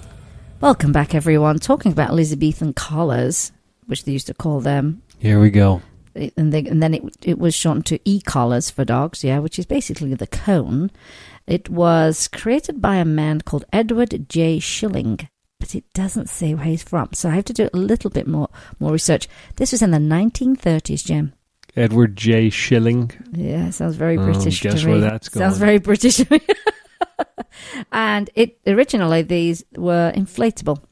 Welcome back, everyone. Talking about Elizabethan collars, which they used to call them. Here we go. And then it was shortened to e-collars for dogs, which is basically the cone. It was created by a man called Edward J. Schilling, but it doesn't say where he's from. So I have to do a little bit more research. This was in the 1930s, Jim. Edward J. Schilling. Yeah, sounds very British to me. Guess where that's going. Sounds very British to me. And originally these were inflatable.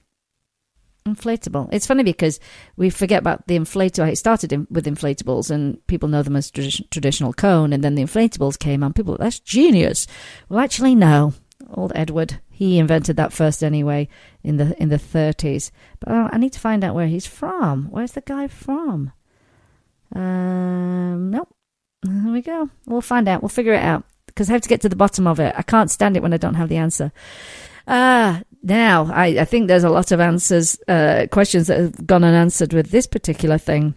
It's funny because we forget about the inflatable. It started with inflatables, and people know them as traditional cone, and then the inflatables came on. People, that's genius. Well, actually, no. Old Edward, he invented that first anyway in the 30s. But I need to find out where he's from. Where's the guy from? Nope. There we go. We'll find out. We'll figure it out because I have to get to the bottom of it. I can't stand it when I don't have the answer. Now, I think there's a lot of questions that have gone unanswered with this particular thing.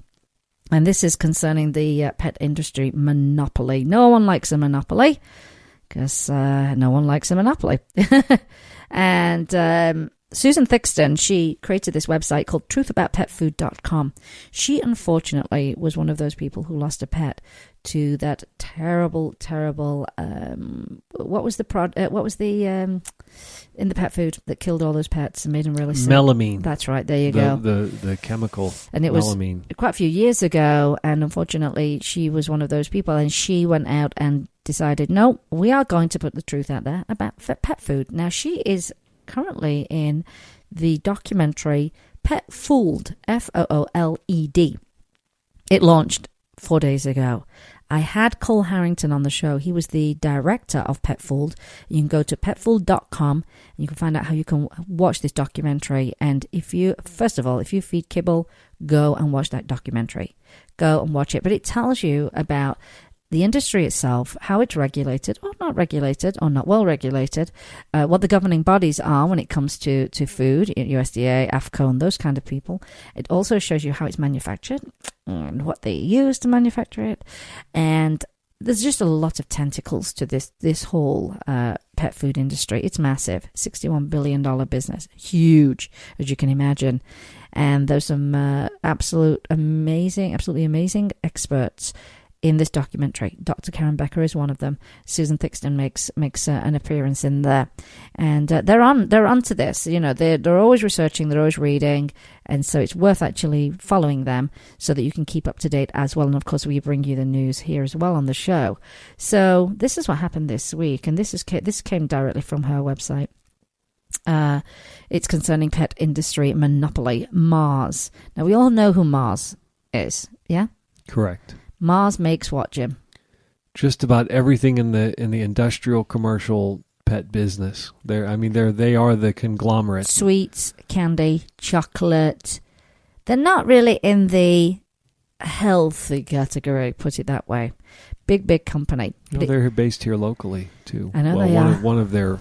And this is concerning the pet industry monopoly. No one likes a monopoly because no one likes a monopoly. And Susan Thixton, she created this website called truthaboutpetfood.com. She, unfortunately, was one of those people who lost a pet to that terrible, what was the in the pet food that killed all those pets and made them really sick? Melamine. That's right. There you go. The chemical. And it melamine. Was quite a few years ago, and unfortunately, she was one of those people, and she went out and decided, no, we are going to put the truth out there about pet food. Now, she is currently in the documentary Pet Fooled, Fooled. It launched 4 days ago. I had Cole Harrington on the show. He was the director of Pet Fooled. You can go to petfooled.com and you can find out how you can watch this documentary. And first of all, if you feed kibble, go and watch that documentary. Go and watch it. But it tells you about the industry itself, how it's regulated or not well regulated, what the governing bodies are when it comes to food, USDA, AFCO, and those kind of people. It also shows you how it's manufactured and what they use to manufacture it. And there's just a lot of tentacles to this whole pet food industry. It's massive, $61 billion business, huge, as you can imagine. And there's some absolutely amazing experts in this documentary. Dr. Karen Becker is one of them. Susan Thixton makes an appearance in there, and they're on to this. You know, they're always researching, they're always reading, and so it's worth actually following them so that you can keep up to date as well. And of course, we bring you the news here as well on the show. So this is what happened this week, and this came directly from her website. It's concerning pet industry monopoly, Mars. Now we all know who Mars is, yeah? Correct. Mars makes what, Jim? Just about everything in the industrial commercial pet business. They are the conglomerate. Sweets, candy, chocolate. They're not really in the healthy category, put it that way. Big company. No, they're based here locally too. I know they are. One of their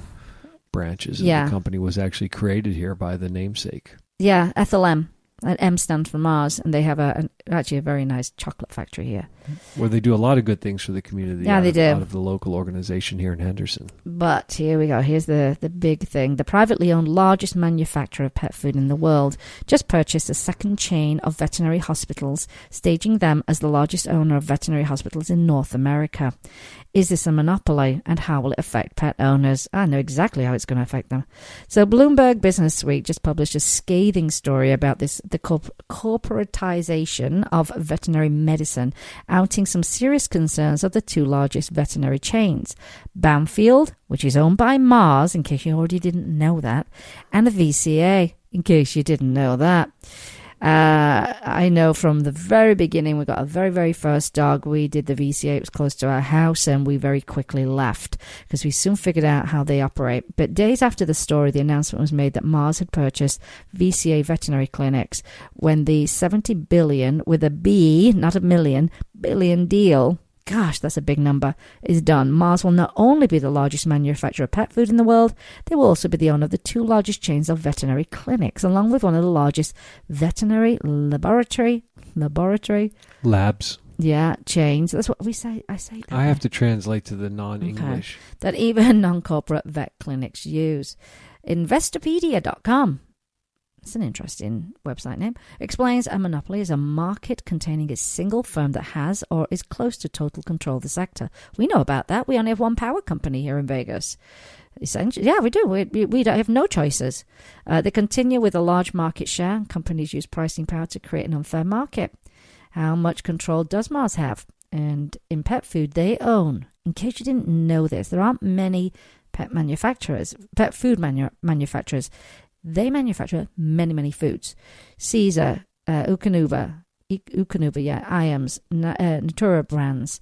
branches of the company was actually created here by the namesake. Yeah, Ethel M. And M stands for Mars, and they have actually a very nice chocolate factory here. Where they do a lot of good things for the community. Yeah, they do. Out of the local organization here in Henderson. But here we go. Here's the big thing. The privately owned largest manufacturer of pet food in the world just purchased a second chain of veterinary hospitals, staging them as the largest owner of veterinary hospitals in North America. Is this a monopoly, and how will it affect pet owners? I know exactly how it's going to affect them. So Bloomberg Business Week just published a scathing story about the corporatization of veterinary medicine, outing some serious concerns of the two largest veterinary chains, Banfield, which is owned by Mars, in case you already didn't know that, and the VCA, in case you didn't know that. I know from the very beginning, we got a very, very first dog. We did the VCA. It was close to our house, and we very quickly left because we soon figured out how they operate. But days after the story, the announcement was made that Mars had purchased VCA veterinary clinics when the $70 billion, with a B, not a million, billion deal gosh, that's a big number, is done, Mars will not only be the largest manufacturer of pet food in the world, they will also be the owner of the 2 largest chains of veterinary clinics, along with one of the largest veterinary laboratory labs. Yeah, chains. That's what we say. I say that. I have to translate to the non-English. Okay. That even non-corporate vet clinics use. Investopedia.com. It's an interesting website name. Explains a monopoly is a market containing a single firm that has or is close to total control of the sector. We know about that. We only have one power company here in Vegas. Essentially, yeah, we do. We don't have no choices. They continue with a large market share. Companies use pricing power to create an unfair market. How much control does Mars have? And in pet food, they own, in case you didn't know this, there aren't many pet food manufacturers. They manufacture many foods. Caesar, Ukanuba, Iams, Natura Brands,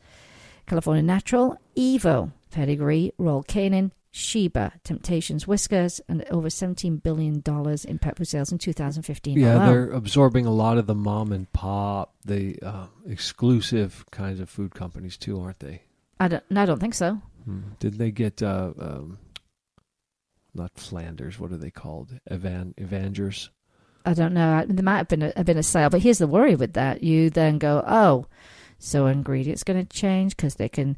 California Natural, Evo, Pedigree, Royal Canin, Sheba, Temptations, Whiskers, and over $17 billion in pet food sales in 2015 Yeah, alone. they're absorbing a lot of the mom and pop, the exclusive kinds of food companies too, aren't they? I don't think so. Did they get not Flanders? What are they called? Avengers? I don't know. There might have been a sale, but here's the worry with that: you then go, oh, so ingredients going to change because they can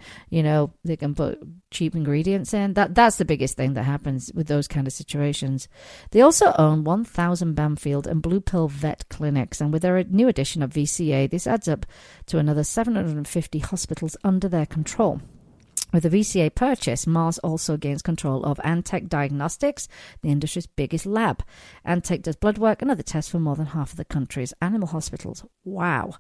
put cheap ingredients in. That's the biggest thing that happens with those kind of situations. They also own 1,000 Banfield and Blue Pill vet clinics, and with their new addition of VCA, this adds up to another 750 hospitals under their control. With the VCA purchase, Mars also gains control of Antech Diagnostics, the industry's biggest lab. Antech does blood work and other tests for more than half of the country's animal hospitals. Wow.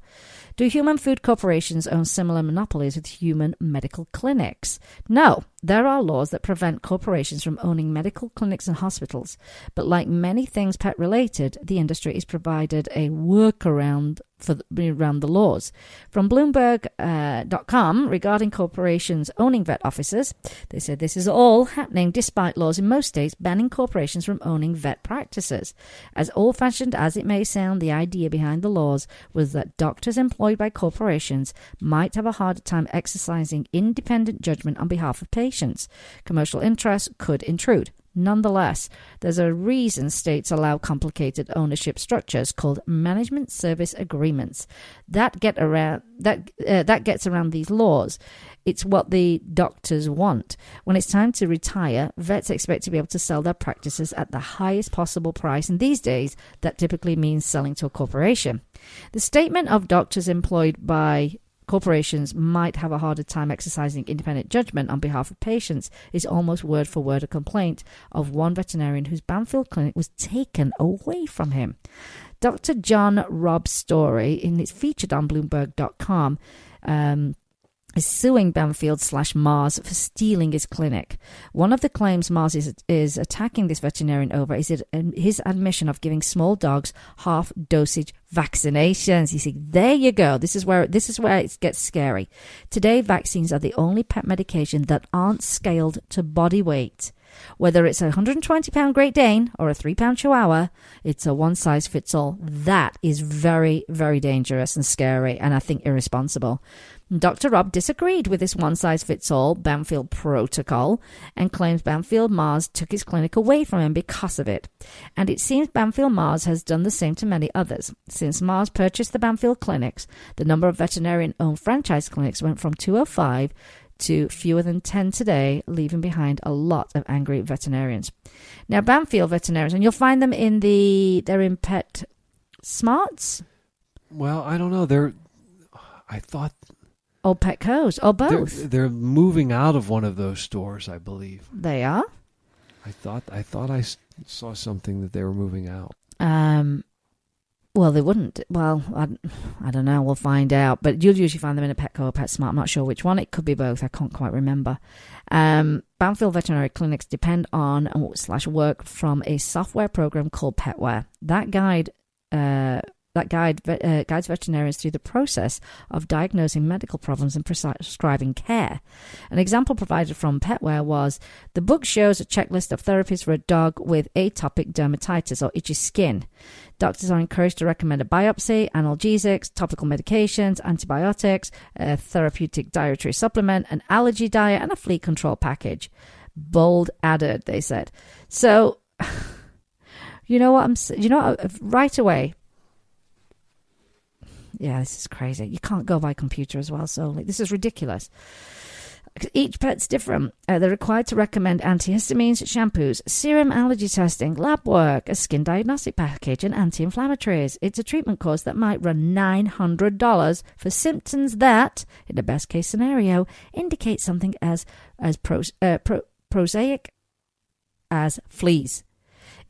Do human food corporations own similar monopolies with human medical clinics? No. There are laws that prevent corporations from owning medical clinics and hospitals. But like many things pet-related, the industry is provided a workaround around the laws. From Bloomberg.com, regarding corporations owning vet offices, they said this is all happening despite laws in most states banning corporations from owning vet practices. As old-fashioned as it may sound, the idea behind the laws was that doctors employed by corporations might have a harder time exercising independent judgment on behalf of patients. Commercial interests could intrude. Nonetheless, there's a reason states allow complicated ownership structures called management service agreements that gets around these laws. It's what the doctors want. When it's time to retire, vets expect to be able to sell their practices at the highest possible price, and these days that typically means selling to a corporation. The statement of doctors employed by corporations might have a harder time exercising independent judgment on behalf of patients is almost word for word a complaint of one veterinarian whose Banfield clinic was taken away from him. Dr. John Robb's story, and it's featured on Bloomberg.com, is suing Banfield/Mars for stealing his clinic. One of the claims Mars is attacking this veterinarian over is his admission of giving small dogs half-dosage vaccinations. You see, there you go. This is where it gets scary. Today, vaccines are the only pet medication that aren't scaled to body weight. Whether it's a 120-pound Great Dane or a 3-pound Chihuahua, it's a one-size-fits-all. That is very, very dangerous and scary, and I think irresponsible. Dr. Robb disagreed with this one-size-fits-all Banfield protocol and claims Banfield-Mars took his clinic away from him because of it. And it seems Banfield-Mars has done the same to many others. Since Mars purchased the Banfield clinics, the number of veterinarian-owned franchise clinics went from 205 to fewer than 10 today, leaving behind a lot of angry veterinarians. Now, Banfield veterinarians, and you'll find them they're in Pet Smarts? Well, I don't know. I thought... Or Petco's, or both. They're moving out of one of those stores, I believe. They are? I thought I saw something that they were moving out. Well, they wouldn't. Well, I don't know. We'll find out. But you'll usually find them in a Petco or PetSmart. I'm not sure which one. It could be both. I can't quite remember. Banfield veterinary clinics depend on / work from a software program called Petware. That guide that guides veterinarians through the process of diagnosing medical problems and prescribing care. An example provided from Petware was, the book shows a checklist of therapies for a dog with atopic dermatitis or itchy skin. Doctors are encouraged to recommend a biopsy, analgesics, topical medications, antibiotics, a therapeutic dietary supplement, an allergy diet, and a flea control package. Bold added, they said. So, right away. Yeah, this is crazy. You can't go by computer as well solely. This is ridiculous. Each pet's different. They're required to recommend antihistamines, shampoos, serum allergy testing, lab work, a skin diagnostic package, and anti-inflammatories. It's a treatment cost that might run $900 for symptoms that, in the best case scenario, indicate something as prosaic as fleas.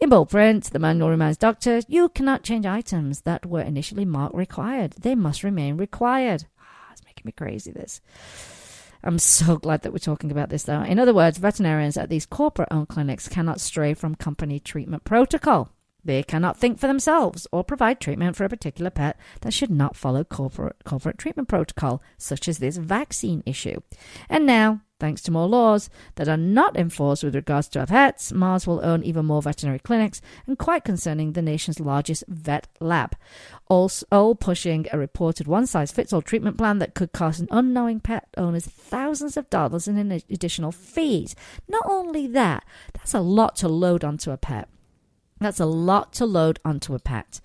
In bold print, the manual reminds doctors, you cannot change items that were initially marked required. They must remain required. It's making me crazy, this. I'm so glad that we're talking about this, though. In other words, veterinarians at these corporate-owned clinics cannot stray from company treatment protocol. They cannot think for themselves or provide treatment for a particular pet that should not follow corporate treatment protocol, such as this vaccine issue. And now, thanks to more laws that are not enforced with regards to our pets, Mars will own even more veterinary clinics, and quite concerning, the nation's largest vet lab, all pushing a reported one-size-fits-all treatment plan that could cost an unknowing pet owners thousands of dollars in additional fees. Not only that, that's a lot to load onto a pet. That's a lot to load onto a pet.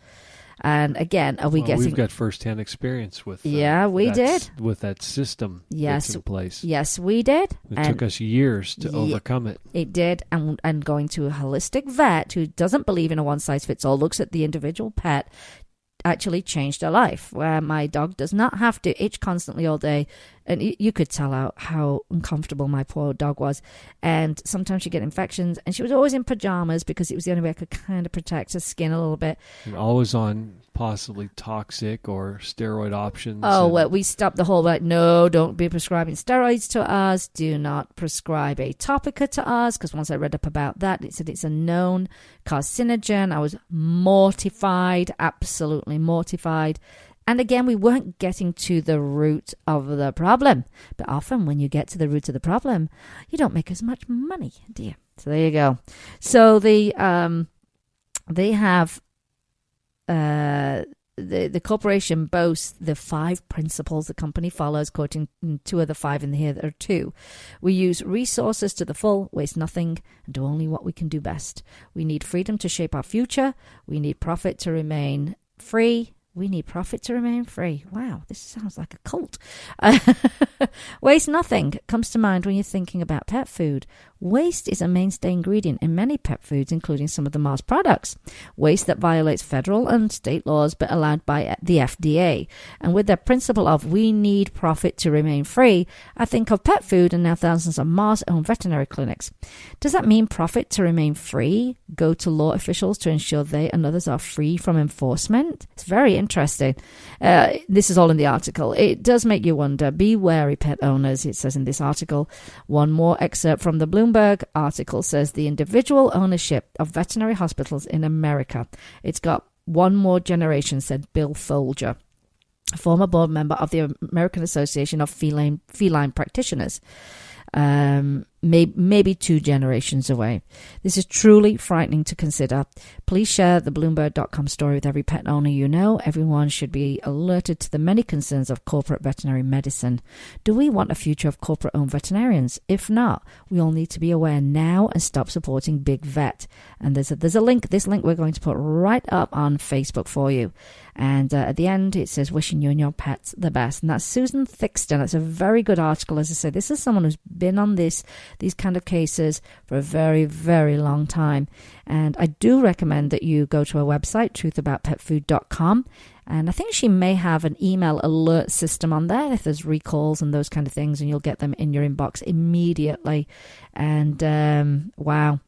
And again, we've got first-hand experience with with that system that's in place. Yes, we did. It took us years to overcome it. It did, and going to a holistic vet who doesn't believe in a one-size-fits-all, looks at the individual pet, actually changed her life, where my dog does not have to itch constantly all day. And you could tell how uncomfortable my poor dog was. And sometimes she'd get infections, and she was always in pajamas because it was the only way I could kind of protect her skin a little bit. And always on possibly toxic or steroid options. Well, we stopped the whole, no, don't be prescribing steroids to us. Do not prescribe Atopica to us, because once I read up about that, it said it's a known carcinogen. I was mortified, absolutely mortified. And again, we weren't getting to the root of the problem. But often when you get to the root of the problem, you don't make as much money, do you? So there you go. So they have... The corporation boasts the 5 principles the company follows, quoting 2 of the 5 in here. There are 2. We use resources to the full, waste nothing, and do only what we can do best. We need freedom to shape our future. We need profit to remain free. We need profit to remain free. Wow, this sounds like a cult. Waste nothing comes to mind when you're thinking about pet food. Waste is a mainstay ingredient in many pet foods, including some of the Mars products. Waste that violates federal and state laws but allowed by the FDA. And with their principle of we need profit to remain free, I think of pet food and now thousands of Mars-owned veterinary clinics. Does that mean profit to remain free? Go to law officials to ensure they and others are free from enforcement? It's very interesting. This is all in the article. It does make you wonder. Be wary, pet owners, it says in this article. One more excerpt from the Bloomberg article says the individual ownership of veterinary hospitals in America. It's got one more generation, said Bill Folger, a former board member of the American Association of Feline Practitioners. Maybe 2 generations away. This is truly frightening to consider. Please share the Bloomberg.com story with every pet owner you know. Everyone should be alerted to the many concerns of corporate veterinary medicine. Do we want a future of corporate-owned veterinarians? If not, we all need to be aware now and stop supporting big vet. And there's a link. This link we're going to put right up on Facebook for you. And at the end, it says, wishing you and your pets the best. And that's Susan Thixton. It's a very good article. As I said, this is someone who's been on these kind of cases for a very, very long time. And I do recommend that you go to her website, truthaboutpetfood.com. And I think she may have an email alert system on there if there's recalls and those kind of things, and you'll get them in your inbox immediately. And wow.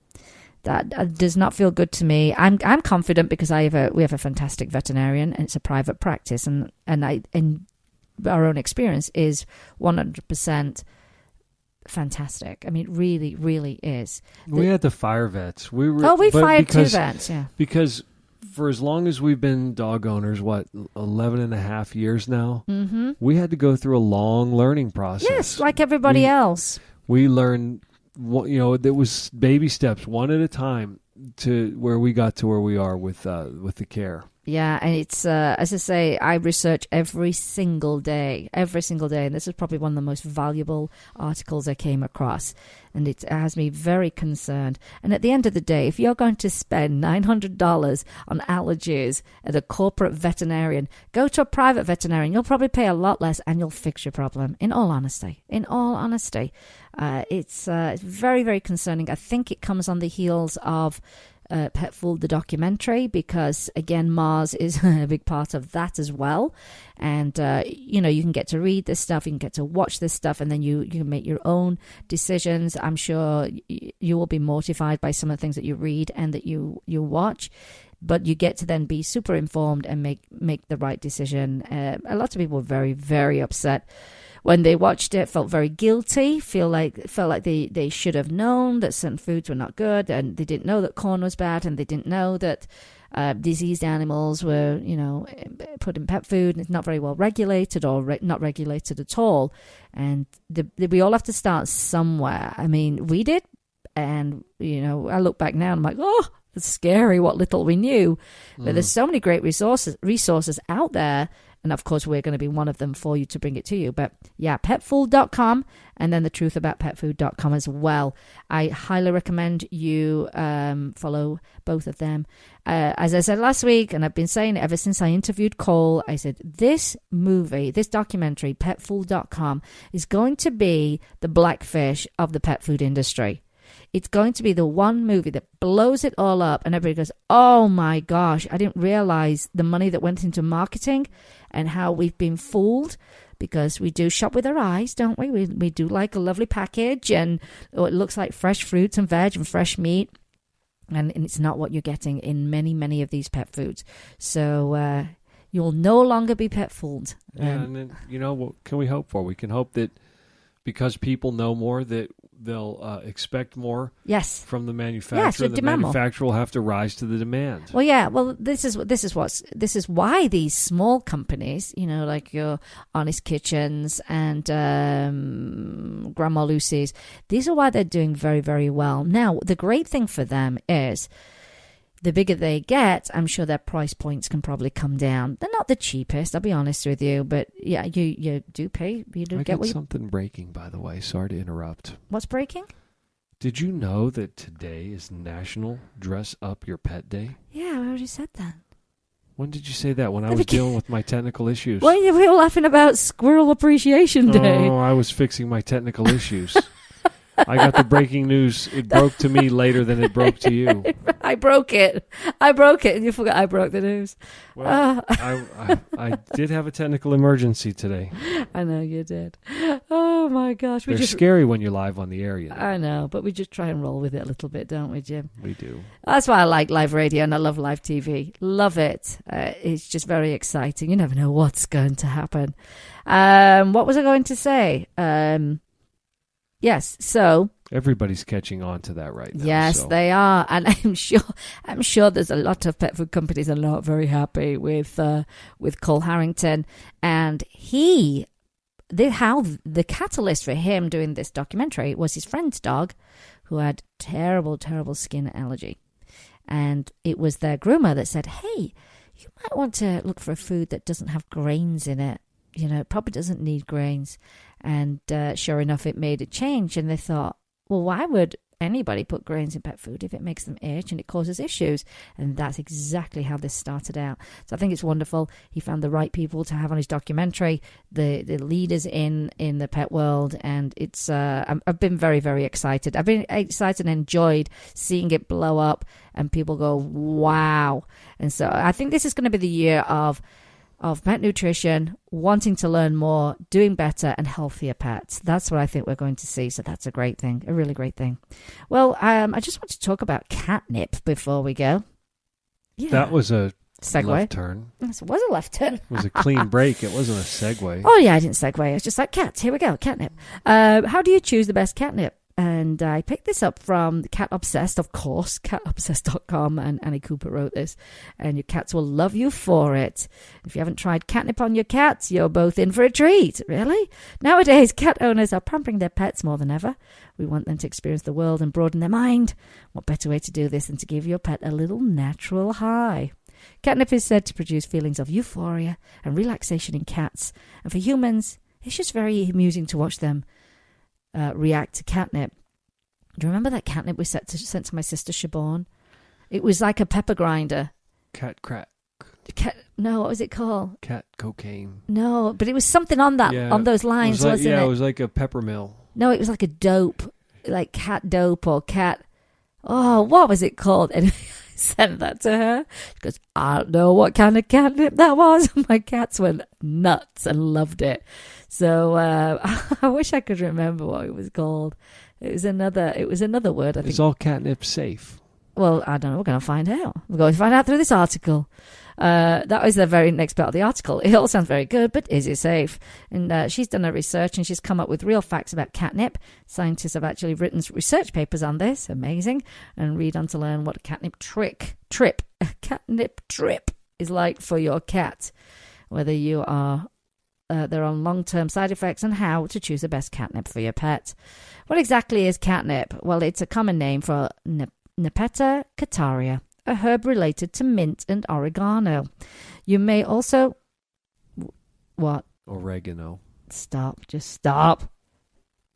That does not feel good to me. I'm confident because we have a fantastic veterinarian, and it's a private practice, and our own experience is 100% fantastic. I mean, it really, really is. We had the fire vets. We fired 2 vets, yeah. Because for as long as we've been dog owners, 11 and a half years now, we had to go through a long learning process. Yes, like everybody else. We learned, there was baby steps, one at a time, to where we got to where we are with the care. Yeah, and it's, as I say, I research every single day, and this is probably one of the most valuable articles I came across, and it has me very concerned. And at the end of the day, if you're going to spend $900 on allergies at a corporate veterinarian, go to a private veterinarian. You'll probably pay a lot less, and you'll fix your problem, in all honesty. It's very, very concerning. I think it comes on the heels of Pet Food, the documentary, because again, Mars is a big part of that as well. And you can get to read this stuff, you can get to watch this stuff, and then you can make your own decisions. I'm sure you will be mortified by some of the things that you read and that you watch, but you get to then be super informed and make the right decision. A lot of people were very, very upset when they watched it, felt very guilty, felt like they should have known that certain foods were not good, and they didn't know that corn was bad, and they didn't know that diseased animals were, put in pet food, and it's not very well regulated or not regulated at all. And we all have to start somewhere. I mean, we did, and, I look back now and I'm like, oh, it's scary what little we knew. But there's so many great resources out there. And, of course, we're going to be one of them for you to bring it to you. But, yeah, petfood.com and then thetruthaboutpetfood.com as well. I highly recommend you follow both of them. As I said last week, and I've been saying it ever since I interviewed Cole, I said this documentary, petfood.com, is going to be the Blackfish of the pet food industry. It's going to be the one movie that blows it all up, and everybody goes, oh my gosh, I didn't realize the money that went into marketing and how we've been fooled, because we do shop with our eyes, don't we? We do like a lovely package, and it looks like fresh fruits and veg and fresh meat, and it's not what you're getting in many, many of these pet foods. So you'll no longer be pet fooled. Yeah, and then, what can we hope for? We can hope that because people know more, that they'll expect more from the manufacturer. Yes, the manufacturer will have to rise to the demand. Well, yeah. Well, this is why these small companies, like your Honest Kitchens and Grandma Lucy's, these are why they're doing very, very well. Now, the great thing for them is the bigger they get, I'm sure their price points can probably come down. They're not the cheapest, I'll be honest with you, but yeah, you do pay. You do get what you... something breaking, by the way. Sorry to interrupt. What's breaking? Did you know that today is National Dress Up Your Pet Day? Yeah, I already said that. When did you say that? When I was dealing with my technical issues. Well, we were laughing about Squirrel Appreciation Day. Oh, I was fixing my technical issues. I got the breaking news. It broke to me later than it broke to you. I broke it, and you forgot I broke the news. Well, I did have a technical emergency today. I know you did. Oh, my gosh. They're scary when you're live on the air, I know, but we just try and roll with it a little bit, don't we, Jim? We do. That's why I like live radio, and I love live TV. Love it. It's just very exciting. You never know what's going to happen. What was I going to say? Yes, so everybody's catching on to that right now. Yes, they are, and I'm sure there's a lot of pet food companies that are not very happy with Cole Harrington, and how the catalyst for him doing this documentary was his friend's dog, who had terrible, terrible skin allergy, and it was their groomer that said, "Hey, you might want to look for a food that doesn't have grains in it. It probably doesn't need grains." And sure enough, it made a change. And they thought, well, why would anybody put grains in pet food if it makes them itch and it causes issues? And that's exactly how this started out. So I think it's wonderful. He found the right people to have on his documentary, the leaders in the pet world. And it's I've been very, very excited. I've been excited and enjoyed seeing it blow up and people go, wow. And so I think this is going to be the year of pet nutrition, wanting to learn more, doing better, and healthier pets. That's what I think we're going to see. So that's a great thing, a really great thing. Well, I just want to talk about catnip before we go. Yeah. That was a segue. Left turn. Yes, it was a left turn. It was a clean break. It wasn't a segue. Oh, yeah, I didn't segue. It's just like cats. Here we go, catnip. How do you choose the best catnip? And I picked this up from Cat Obsessed, of course, catobsessed.com, and Annie Cooper wrote this. And your cats will love you for it. If you haven't tried catnip on your cats, you're both in for a treat. Really? Nowadays, cat owners are pampering their pets more than ever. We want them to experience the world and broaden their mind. What better way to do this than to give your pet a little natural high? Catnip is said to produce feelings of euphoria and relaxation in cats. And for humans, it's just very amusing to watch them react to catnip. Do you remember that catnip we sent to my sister Siobhan? It was like a pepper grinder. Cat crack. No, what was it called? Cat cocaine. No, but it was something on that on those lines, wasn't it? Yeah, it was like a pepper mill. No, it was like a dope, like cat dope or cat. Oh, what was it called? And I sent that to her. She goes, I don't know what kind of catnip that was. My cats went nuts and loved it. So I wish I could remember what it was called. It was another word, I think. Is all catnip safe? Well, I don't know. We're going to find out. We're going to find out through this article. That was the very next part of the article. It all sounds very good, but is it safe? And she's done her research and she's come up with real facts about catnip. Scientists have actually written research papers on this. Amazing. And read on to learn what a catnip trip is like for your cat. Whether you are there are long-term side effects and how to choose the best catnip for your pet. What exactly is catnip? Well, it's a common name for Nepeta cataria, a herb related to mint and oregano. You may also... What? Oregano. Stop. Just stop.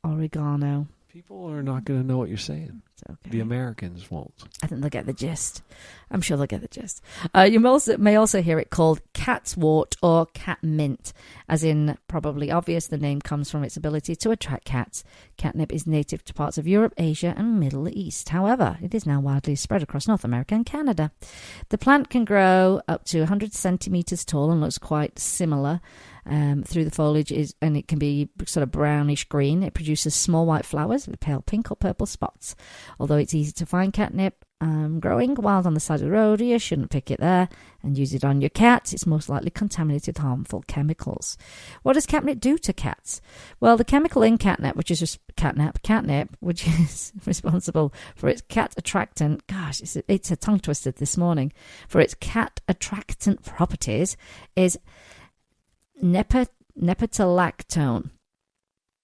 Oregano. People are not going to know what you're saying. Okay. The Americans won't. I think they'll get the gist. I'm sure they'll get the gist. You may also hear it called catswort or catmint, as in, probably obvious, the name comes from its ability to attract cats. Catnip is native to parts of Europe, Asia, and Middle East. However, it is now widely spread across North America and Canada. The plant can grow up to 100 centimeters tall and looks quite similar through the foliage, and it can be sort of brownish green. It produces small white flowers with pale pink or purple spots. Although it's easy to find catnip growing wild on the side of the road, you shouldn't pick it there and use it on your cat. It's most likely contaminated with harmful chemicals. What does catnip do to cats? Well, the chemical in catnip, which is catnip, which is responsible for its cat attractant, it's a tongue twister this morning, for its cat attractant properties, is nepetalactone.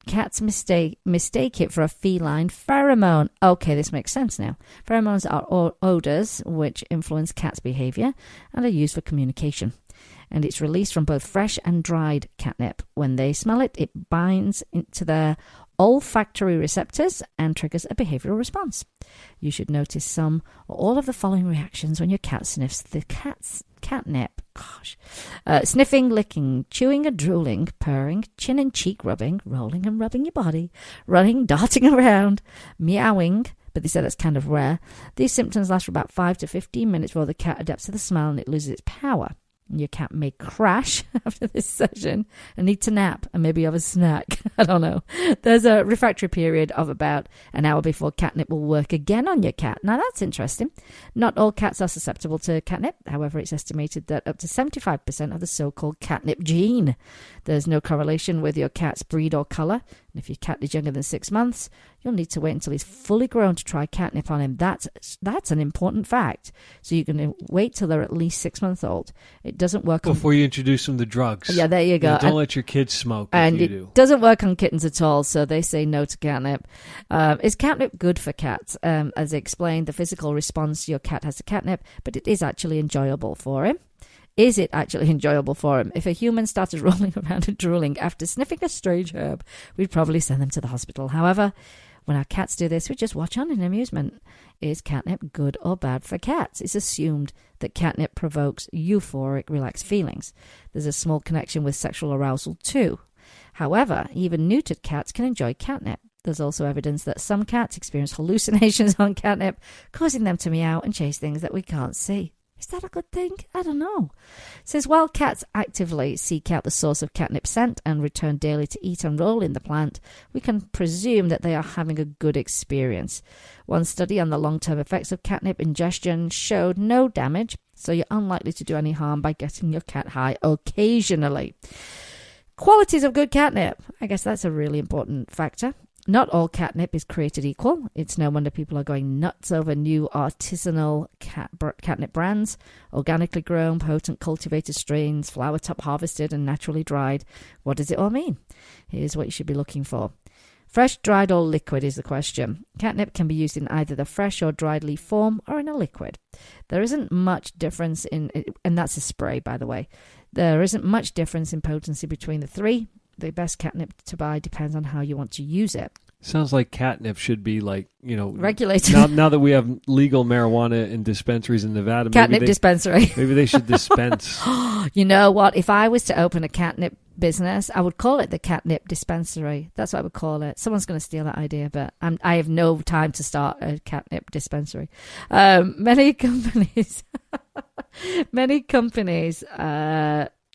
Cats mistake it for a feline pheromone. Okay, this makes sense now. Pheromones are odors which influence cats' behavior and are used for communication. And it's released from both fresh and dried catnip. When they smell it, it binds into their olfactory receptors and triggers a behavioral response. You should notice some or all of the following reactions when your cat sniffs the catnip. Sniffing, licking, chewing and drooling, purring, chin and cheek rubbing, rolling and rubbing your body, running, darting around, meowing, but they say that's kind of rare. These symptoms last for about 5 to 15 minutes before the cat adapts to the smell and it loses its power. Your cat may crash after this session and need to nap and maybe have a snack. I don't know. There's a refractory period of about an hour before catnip will work again on your cat. Now, that's interesting. Not all cats are susceptible to catnip. However, it's estimated that up to 75% of the so-called catnip gene. There's no correlation with your cat's breed or colour. And if your cat is younger than 6 months, you'll need to wait until he's fully grown to try catnip on him. That's an important fact. So you're going to wait till they're at least 6 months old. It doesn't work before you introduce them to drugs. Yeah, there you go. Don't let your kids smoke. And if you do. Doesn't work on kittens at all. So they say no to catnip. Is catnip good for cats? As I explained, the physical response your cat has to catnip, but it is actually enjoyable for him. Is it actually enjoyable for him? If a human started rolling around and drooling after sniffing a strange herb, we'd probably send them to the hospital. However, when our cats do this, we just watch on in amusement. Is catnip good or bad for cats? It's assumed that catnip provokes euphoric, relaxed feelings. There's a small connection with sexual arousal too. However, even neutered cats can enjoy catnip. There's also evidence that some cats experience hallucinations on catnip, causing them to meow and chase things that we can't see. Is that a good thing? I don't know. It says, while cats actively seek out the source of catnip scent and return daily to eat and roll in the plant, we can presume that they are having a good experience. One study on the long-term effects of catnip ingestion showed no damage, so you're unlikely to do any harm by getting your cat high occasionally. Qualities of good catnip. I guess that's a really important factor. Not all catnip is created equal. It's no wonder people are going nuts over new artisanal catnip brands, organically grown, potent cultivated strains, flower top harvested and naturally dried. What does it all mean? Here's what you should be looking for. Fresh, dried, or liquid is the question. Catnip can be used in either the fresh or dried leaf form or in a liquid. There isn't much difference in, and that's a spray, by the way. There isn't much difference in potency between the three. The best catnip to buy depends on how you want to use it. Sounds like catnip should be regulated. Now that we have legal marijuana in dispensaries in Nevada, catnip dispensary. Maybe they should dispense. You know what? If I was to open a catnip business, I would call it the Catnip Dispensary. That's what I would call it. Someone's going to steal that idea, but I have no time to start a catnip dispensary. Many companies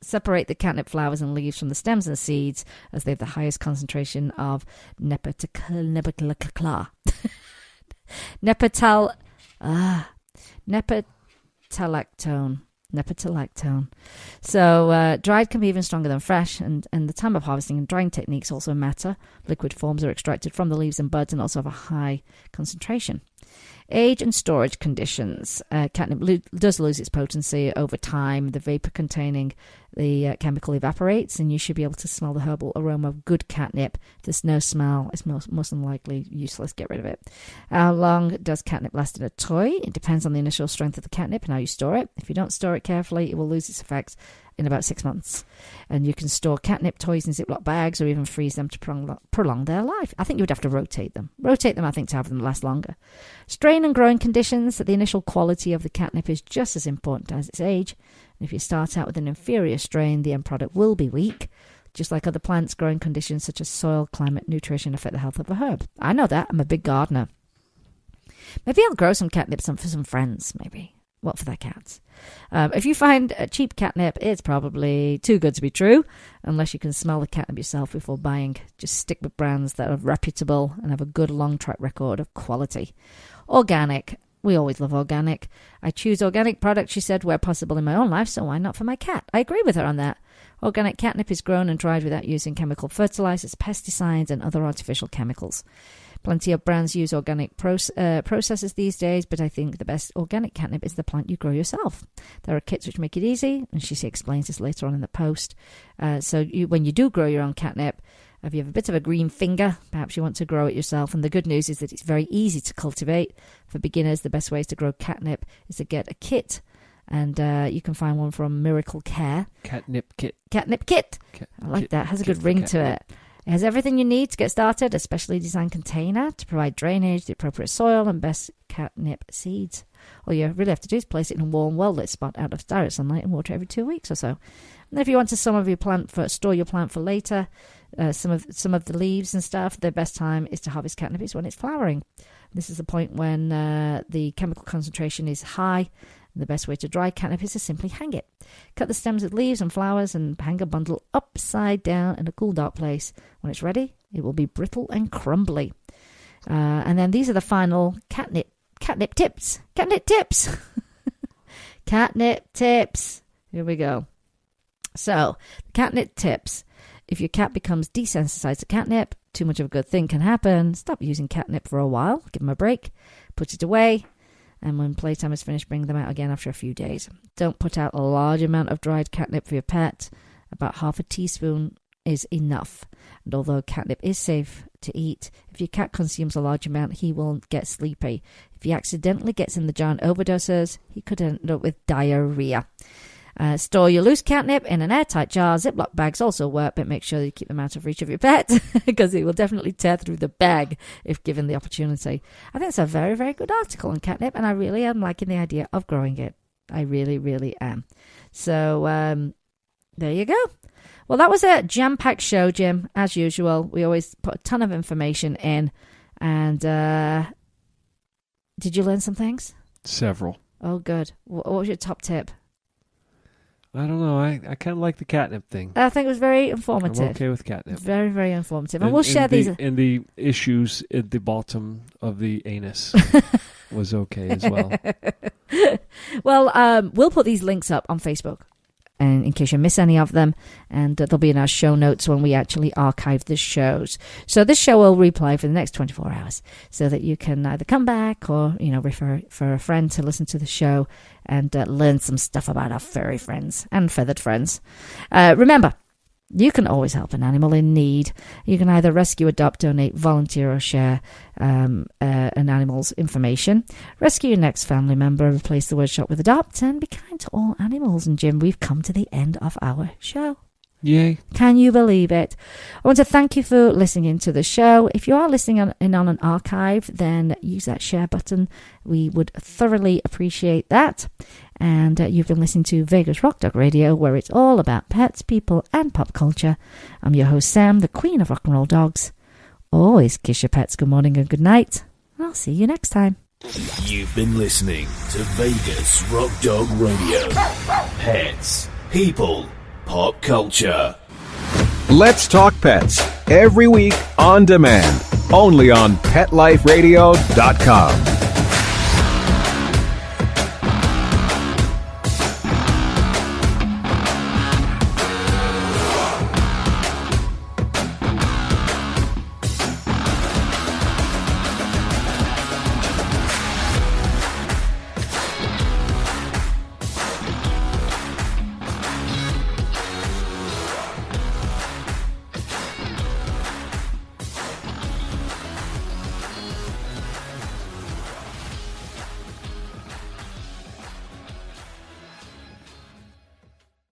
separate the catnip flowers and leaves from the stems and seeds as they have the highest concentration of nepetalactone. So dried can be even stronger than fresh, and the time of harvesting and drying techniques also matter. Liquid forms are extracted from the leaves and buds and also have a high concentration. Age and storage conditions. Catnip does lose its potency over time. The vapor containing the chemical evaporates, and you should be able to smell the herbal aroma of good catnip. If there's no smell, it's most unlikely useless. Get rid of it. How long does catnip last in a toy? It depends on the initial strength of the catnip and how you store it. If you don't store it carefully, it will lose its effects in about 6 months. And you can store catnip toys in Ziploc bags or even freeze them to prolong their life. I think you would have to rotate them. I think, to have them last longer. Strain and growing conditions. The initial quality of the catnip is just as important as its age. And if you start out with an inferior strain, the end product will be weak. Just like other plants, growing conditions such as soil, climate, nutrition affect the health of a herb. I know that. I'm a big gardener. Maybe I'll grow some catnip for some friends, maybe. What, for their cats? If you find a cheap catnip, it's probably too good to be true, unless you can smell the catnip yourself before buying. Just stick with brands that are reputable and have a good long track record of quality. Organic. We always love organic. I choose organic products, she said, where possible in my own life, so why not for my cat? I agree with her on that. Organic catnip is grown and dried without using chemical fertilizers, pesticides, and other artificial chemicals. Plenty of brands use organic processes these days, but I think the best organic catnip is the plant you grow yourself. There are kits which make it easy, and she explains this later on in the post. When you do grow your own catnip, if you have a bit of a green finger, perhaps you want to grow it yourself. And the good news is that it's very easy to cultivate. For beginners, the best ways to grow catnip is to get a kit. And you can find one from Miracle Care. Catnip kit. Catnip kit. I like that. It has a good ring to it. It has everything you need to get started, a specially designed container to provide drainage, the appropriate soil, and best catnip seeds. All you really have to do is place it in a warm, well-lit spot out of direct sunlight and water every 2 weeks or so. And if you want to store your plant for later, some of the leaves and stuff, the best time is to harvest catnip is when it's flowering. This is the point when the chemical concentration is high. The best way to dry catnip is to simply hang it. Cut the stems with leaves and flowers and hang a bundle upside down in a cool, dark place. When it's ready, it will be brittle and crumbly. And then these are the final catnip tips. Catnip tips. Catnip tips. Here we go. So, catnip tips. If your cat becomes desensitized to catnip, too much of a good thing can happen. Stop using catnip for a while. Give them a break. Put it away. And when playtime is finished, bring them out again after a few days. Don't put out a large amount of dried catnip for your pet. About half a teaspoon is enough. And although catnip is safe to eat, if your cat consumes a large amount, he will get sleepy. If he accidentally gets in the jar and overdoses, he could end up with diarrhea. Store your loose catnip in an airtight jar. Ziploc bags also work, but make sure you keep them out of reach of your pet because it will definitely tear through the bag if given the opportunity. I think it's a very, very good article on catnip, and I really am liking the idea of growing it. I really, really am. So there you go. Well, that was a jam-packed show, Jim, as usual. We always put a ton of information in. And did you learn some things? Several. Oh, good. What was your top tip? I don't know. I kind of like the catnip thing. I think it was very informative. I'm okay with catnip. Very, very informative. And we'll share these. And the issues at the bottom of the anus was okay as well. Well, we'll put these links up on Facebook. and in case you miss any of them, and they'll be in our show notes when we actually archive the shows. So this show will replay for the next 24 hours so that you can either come back or, refer for a friend to listen to the show and learn some stuff about our furry friends and feathered friends. Remember, you can always help an animal in need. You can either rescue, adopt, donate, volunteer, or share an animal's information. Rescue your next family member, replace the word shop with adopt, and be kind to all animals. And Jim, we've come to the end of our show. Yay. Can you believe it? I want to thank you for listening to the show. If you are listening in on an archive, then use that share button. We would thoroughly appreciate that. And you've been listening to Vegas Rock Dog Radio, where it's all about pets, people, and pop culture. I'm your host, Sam, the queen of rock and roll dogs. Always kiss your pets good morning and good night. I'll see you next time. You've been listening to Vegas Rock Dog Radio. Pets, people, pop culture. Let's talk pets every week on demand, only on PetLifeRadio.com.